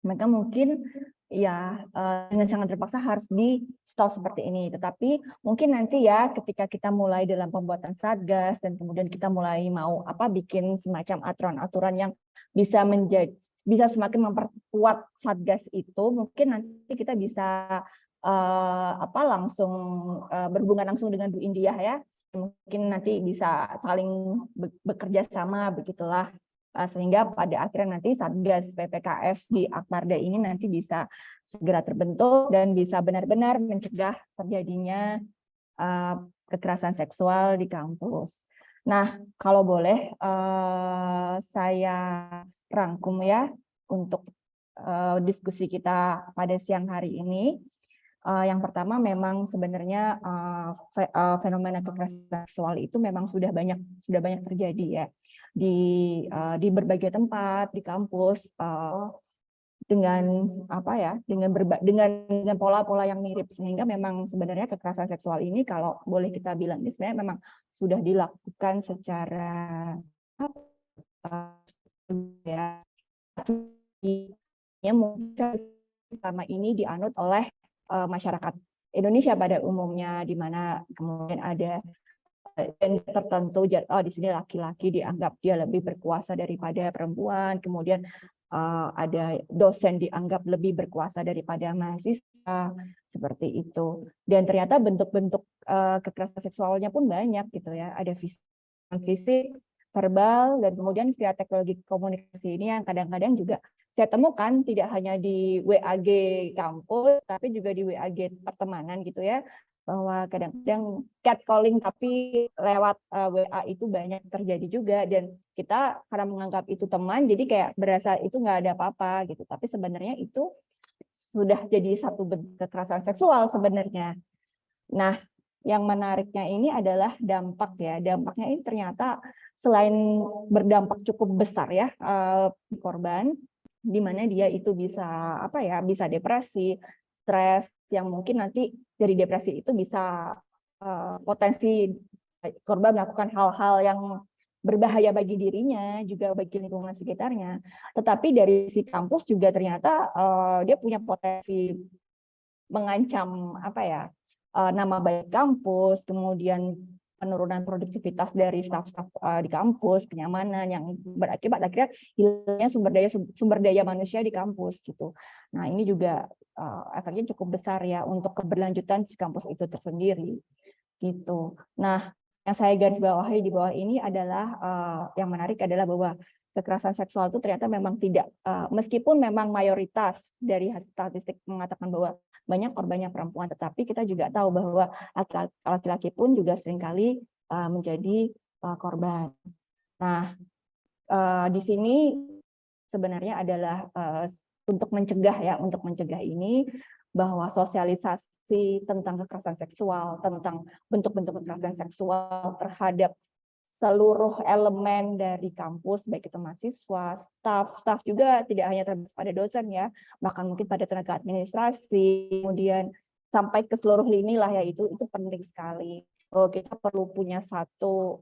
maka mungkin ya dengan sangat terpaksa harus di stop seperti ini. Tetapi mungkin nanti ya ketika kita mulai dalam pembuatan satgas dan kemudian kita mulai mau bikin semacam aturan-aturan yang bisa semakin memperkuat satgas itu, mungkin nanti kita bisa langsung berhubungan langsung dengan Bu Indiah ya. Mungkin nanti bisa saling bekerja sama begitulah, sehingga pada akhirnya nanti Satgas PPKF di Akbarda ini nanti bisa segera terbentuk dan bisa benar-benar mencegah terjadinya kekerasan seksual di kampus. Nah, kalau boleh saya rangkum ya untuk diskusi kita pada siang hari ini. Yang pertama memang sebenarnya fenomena kekerasan seksual itu memang sudah banyak terjadi ya di berbagai tempat di kampus dengan dengan pola-pola yang mirip, sehingga memang sebenarnya kekerasan seksual ini kalau boleh kita bilang ini sebenarnya memang sudah dilakukan secara ya mungkin selama ini dianut oleh masyarakat Indonesia pada umumnya, di mana kemudian ada gender tertentu, di sini laki-laki dianggap dia lebih berkuasa daripada perempuan, kemudian ada dosen dianggap lebih berkuasa daripada mahasiswa, seperti itu. Dan ternyata bentuk-bentuk kekerasan seksualnya pun banyak gitu ya, ada fisik, verbal, dan kemudian via teknologi komunikasi ini yang kadang-kadang juga saya temukan tidak hanya di WAG kampus, tapi juga di WAG pertemanan gitu ya, bahwa kadang-kadang catcalling tapi lewat WA itu banyak terjadi juga, dan kita karena menganggap itu teman, jadi kayak berasa itu nggak ada apa-apa gitu, tapi sebenarnya itu sudah jadi satu bentuk kekerasan seksual sebenarnya. Nah, yang menariknya ini adalah dampak ya, dampaknya ini ternyata selain berdampak cukup besar ya di korban, di mana dia itu bisa bisa depresi, stres, yang mungkin nanti dari depresi itu bisa potensi korban melakukan hal-hal yang berbahaya bagi dirinya, juga bagi lingkungan sekitarnya. Tetapi dari si kampus juga ternyata dia punya potensi mengancam nama baik kampus, kemudian penurunan produktivitas dari staf-staf di kampus, kenyamanan yang berakibat akhirnya hilangnya sumber daya manusia di kampus gitu. Nah, ini juga efeknya cukup besar ya untuk keberlanjutan si kampus itu tersendiri gitu. Nah, yang saya garis bawahi di bawah ini adalah yang menarik adalah bahwa kekerasan seksual itu ternyata memang tidak, meskipun memang mayoritas dari statistik mengatakan bahwa banyak korbannya perempuan, tetapi kita juga tahu bahwa laki-laki pun juga seringkali menjadi korban. Nah, di sini sebenarnya adalah untuk mencegah ini bahwa sosialisasi tentang kekerasan seksual, tentang bentuk-bentuk kekerasan seksual terhadap seluruh elemen dari kampus, baik itu mahasiswa, staf juga tidak hanya terbatas pada dosen ya, bahkan mungkin pada tenaga administrasi, kemudian sampai ke seluruh lini lah ya, itu penting sekali. Kita perlu punya satu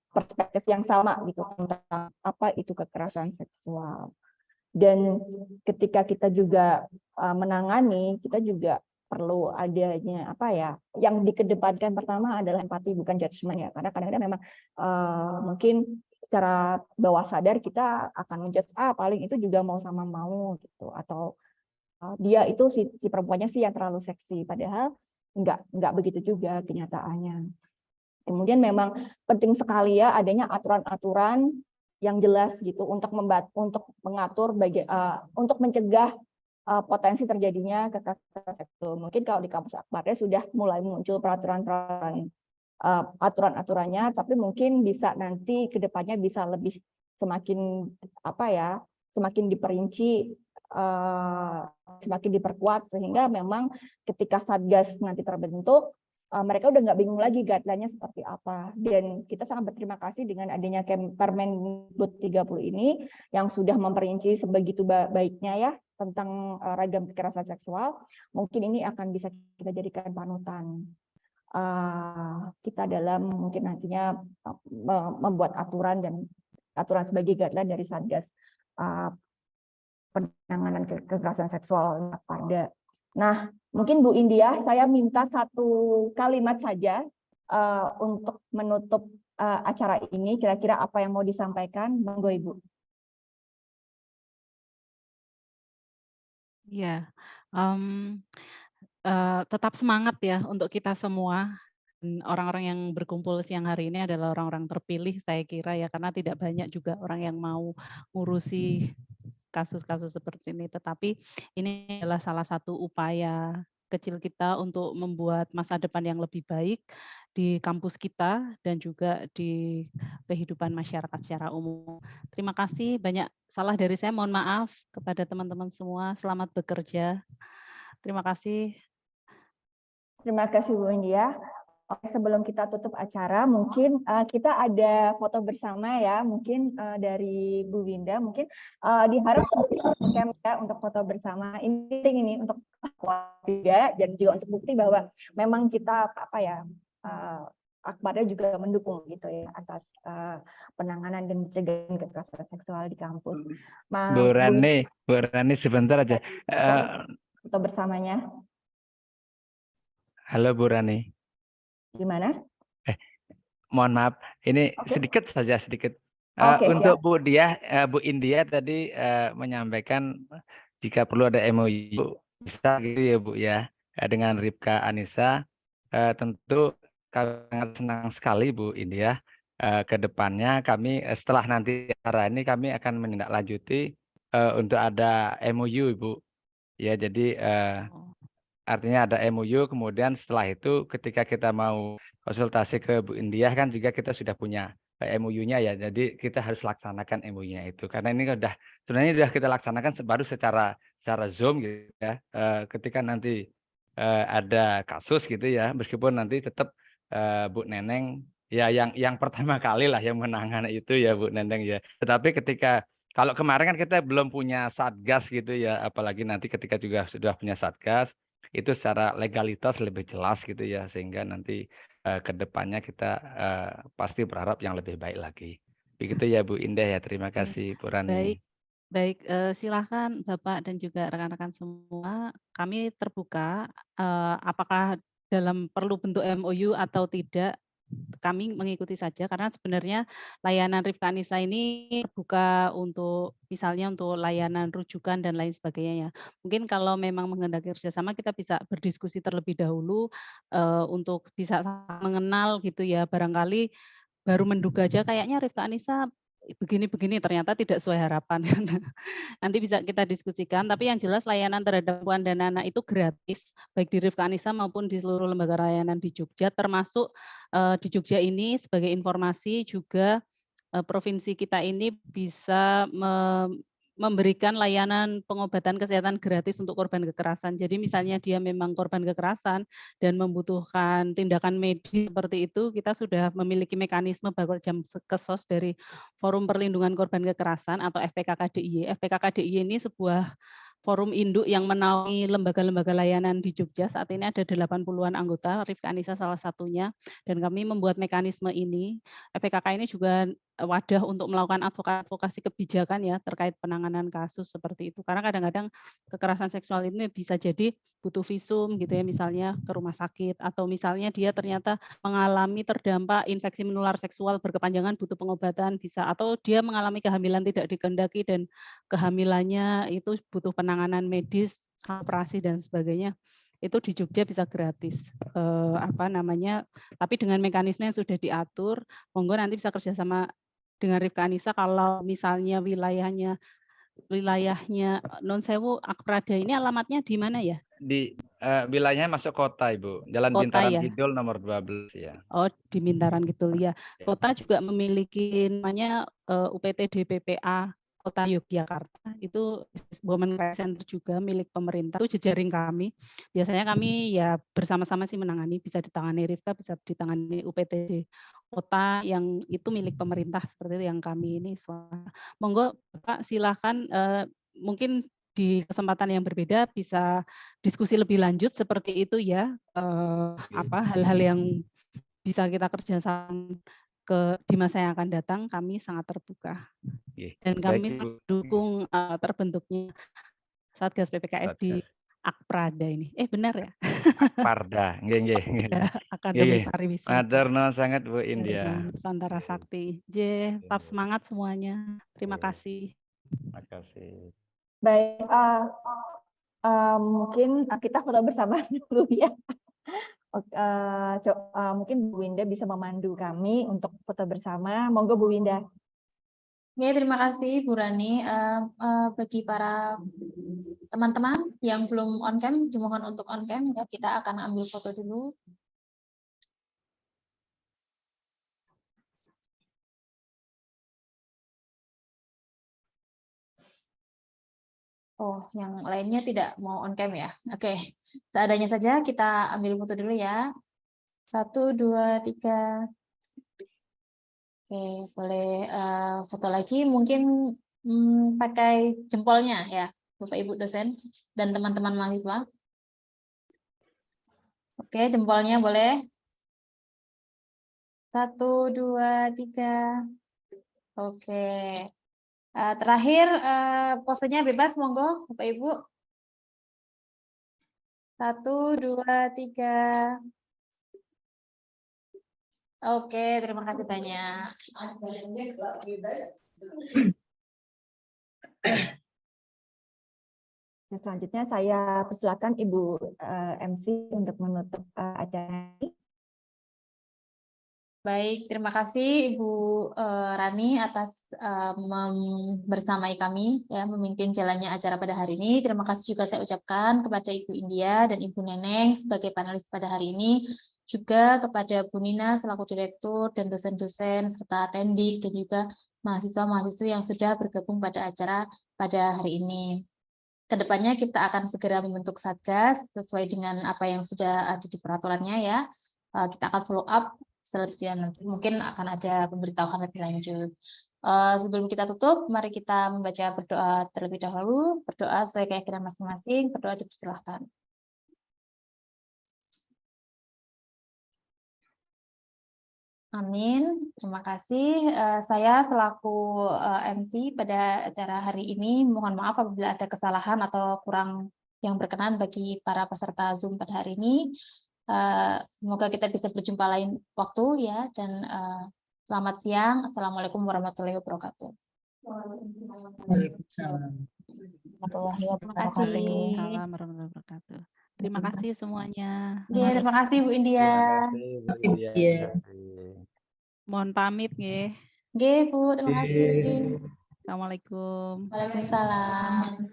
perspektif yang sama gitu tentang apa itu kekerasan seksual. Dan ketika kita juga menangani, kita juga perlu adanya yang dikedepankan pertama adalah empati, bukan judgement ya, karena kadang-kadang memang mungkin secara bawah sadar kita akan menjudge paling itu juga mau sama mau gitu, atau dia itu si perempuannya sih yang terlalu seksi, padahal enggak begitu juga kenyataannya. Kemudian memang penting sekali ya adanya aturan-aturan yang jelas gitu untuk mengatur untuk mencegah potensi terjadinya kekerasan seksual. Mungkin kalau di kampus Akbarda sudah mulai muncul peraturan-peraturan aturan-aturannya, tapi mungkin bisa nanti ke depannya bisa lebih semakin diperinci, semakin diperkuat, sehingga memang ketika Satgas nanti terbentuk, mereka udah nggak bingung lagi guideline-nya seperti apa. Dan kita sangat berterima kasih dengan adanya Permendikbud 30 ini yang sudah memperinci sebegitu baiknya ya tentang ragam kekerasan seksual. Mungkin ini akan bisa kita jadikan panutan kita dalam mungkin nantinya membuat aturan sebagai guideline dari Satgas penanganan kekerasan seksual pada. Nah, mungkin Bu Indiah, saya minta satu kalimat saja untuk menutup acara ini. Kira-kira apa yang mau disampaikan? Monggo Ibu. Ya, Mmm, tetap semangat ya untuk kita semua, orang-orang yang berkumpul siang hari ini adalah orang-orang terpilih saya kira ya, karena tidak banyak juga orang yang mau ngurusi kasus-kasus seperti ini. Tetapi ini adalah salah satu upaya kecil kita untuk membuat masa depan yang lebih baik di kampus kita dan juga di kehidupan masyarakat secara umum. Terima kasih, banyak salah dari saya, mohon maaf kepada teman-teman semua, selamat bekerja. Terima kasih. Terima kasih Bu India. Oke, sebelum kita tutup acara, mungkin kita ada foto bersama ya, mungkin dari Bu Winda, mungkin diharap ya untuk foto bersama. Ini penting ini untuk juga dan juga untuk bukti bahwa memang kita apa ya, Akpada juga mendukung gitu ya atas penanganan dan pencegahan kekerasan seksual di kampus. Bu Rani sebentar aja. Foto bersamanya. Halo Bu Rani. Gimana? Mohon maaf, ini sedikit saja sedikit. Untuk siap. Bu India tadi menyampaikan jika perlu ada MOU bisa gitu ya Bu ya dengan Rifka Anissa. Tentu kami sangat senang sekali Bu India. Ke depannya kami setelah nanti acara ini kami akan menindaklanjuti untuk ada MOU Ibu. Ya jadi artinya ada MOU, kemudian setelah itu ketika kita mau konsultasi ke Bu India kan juga kita sudah punya MOU-nya ya. Jadi kita harus laksanakan MOU-nya itu. Karena ini sebenarnya sudah kita laksanakan baru secara Zoom gitu ya. Ketika nanti ada kasus gitu ya, meskipun nanti tetap Bu Neneng ya yang pertama kali lah yang menangani itu ya Bu Neneng ya. Tetapi ketika kalau kemarin kan kita belum punya satgas gitu ya, apalagi nanti ketika juga sudah punya satgas itu secara legalitas lebih jelas gitu ya, sehingga nanti ke depannya kita pasti berharap yang lebih baik lagi. Begitu ya Bu Indah ya, terima kasih Bu Rani. Baik, silakan Bapak dan juga rekan-rekan semua, kami terbuka, apakah perlu bentuk MOU atau tidak, kami mengikuti saja karena sebenarnya layanan Rifka Anissa ini terbuka untuk misalnya untuk layanan rujukan dan lain sebagainya ya. Mungkin kalau memang menghendaki kerjasama kita bisa berdiskusi terlebih dahulu untuk bisa mengenal gitu ya. Barangkali baru menduga aja kayaknya Rifka Anissa begini-begini ternyata tidak sesuai harapan. Nanti bisa kita diskusikan, tapi yang jelas layanan terhadap perempuan dan anak itu gratis, baik di Rifka Anissa maupun di seluruh lembaga layanan di Jogja, termasuk di Jogja ini sebagai informasi juga provinsi kita ini bisa memberikan layanan pengobatan kesehatan gratis untuk korban kekerasan. Jadi misalnya dia memang korban kekerasan dan membutuhkan tindakan medis seperti itu, kita sudah memiliki mekanisme bakul jam kesos dari Forum Perlindungan Korban Kekerasan atau FPKKDIY. FPKKDIY ini sebuah forum induk yang menaungi lembaga-lembaga layanan di Jogja. Saat ini ada 80-an anggota, Rifka Anissa salah satunya, dan kami membuat mekanisme ini. FPKK ini juga wadah untuk melakukan advokasi kebijakan ya terkait penanganan kasus seperti itu. Karena kadang-kadang kekerasan seksual ini bisa jadi butuh visum gitu ya, misalnya ke rumah sakit, atau misalnya dia ternyata mengalami terdampak infeksi menular seksual berkepanjangan butuh pengobatan bisa, atau dia mengalami kehamilan tidak dikehendaki dan kehamilannya itu butuh penanganan medis, operasi dan sebagainya. Itu di Jogja bisa gratis. Tapi dengan mekanisme yang sudah diatur, monggo nanti bisa kerjasama dengan Rifka Anissa kalau misalnya wilayahnya Non Sewu Akprada ini alamatnya di mana ya? Di wilayahnya masuk kota Ibu, Jalan Kota Bintaran ya? Kidul nomor 12 ya. Oh, di Bintaran Kidul ya. Kota juga memiliki namanya UPT DPPA Kota Yogyakarta, itu Women Crisis Center juga milik pemerintah, itu jejaring kami. Biasanya kami ya bersama-sama sih menangani, bisa ditangani Rifka, bisa ditangani UPT Kota yang itu milik pemerintah seperti itu yang kami ini. Monggo Pak silahkan mungkin di kesempatan yang berbeda bisa diskusi lebih lanjut seperti itu ya, hal-hal yang bisa kita kerjasama di masa yang akan datang, kami sangat terbuka. Dan kami mendukung terbentuknya Satgas PPKS di Akprada ini. Benar ya? Akparda, nggih. Akademi Pariwisata. Matur nuwun sangat Bu India. Nusantara Sakti. Tetap semangat semuanya. Terima kasih. Terima kasih. Baik, Mungkin kita foto bersama dulu ya. Mungkin Bu Winda bisa memandu kami untuk foto bersama. Monggo Bu Winda. Oke, terima kasih Bu Rani. Bagi para teman-teman yang belum on cam, dimohon untuk on cam ya. Kita akan ambil foto dulu. Oh, yang lainnya tidak mau on cam ya. Oke, seadanya saja kita ambil foto dulu ya. 1, 2, 3. Oke, boleh foto lagi. Mungkin pakai jempolnya ya, Bapak Ibu dosen dan teman-teman mahasiswa. Oke, jempolnya boleh. 1, 2, 3. Oke. Terakhir posenya bebas, monggo Bapak Ibu. 1, 2, 3. Oke, terima kasih banyak. Selanjutnya saya persilakan Ibu MC untuk menutup acara ini. Baik, terima kasih Ibu Rani atas bersamai kami ya memimpin jalannya acara pada hari ini. Terima kasih juga saya ucapkan kepada Ibu India dan Ibu Neneng sebagai panelis pada hari ini, juga kepada Bu Nina selaku direktur dan dosen-dosen serta atendik dan juga mahasiswa-mahasiswi yang sudah bergabung pada acara pada hari ini. Kedepannya kita akan segera membentuk satgas sesuai dengan apa yang sudah ada di peraturannya ya. Kita akan follow up selanjutnya, nanti mungkin akan ada pemberitahuan lebih lanjut. Sebelum kita tutup, mari kita membaca berdoa terlebih dahulu. Berdoa sesuai keyakinan masing-masing. Berdoa dipersilahkan. Amin. Terima kasih. Saya selaku MC pada acara hari ini, mohon maaf apabila ada kesalahan atau kurang yang berkenan bagi para peserta Zoom pada hari ini. Semoga kita bisa berjumpa lain waktu ya, dan selamat siang. Assalamualaikum warahmatullahi wabarakatuh. Waalaikumsalam warahmatullahi wabarakatuh. Waalaikumsalam warahmatullahi wabarakatuh. Terima kasih semuanya. Terima kasih Bu India. Terima kasih, Bu India. Mohon pamit nggih. Nggih, Bu, terima kasih. Assalamualaikum. Waalaikumsalam.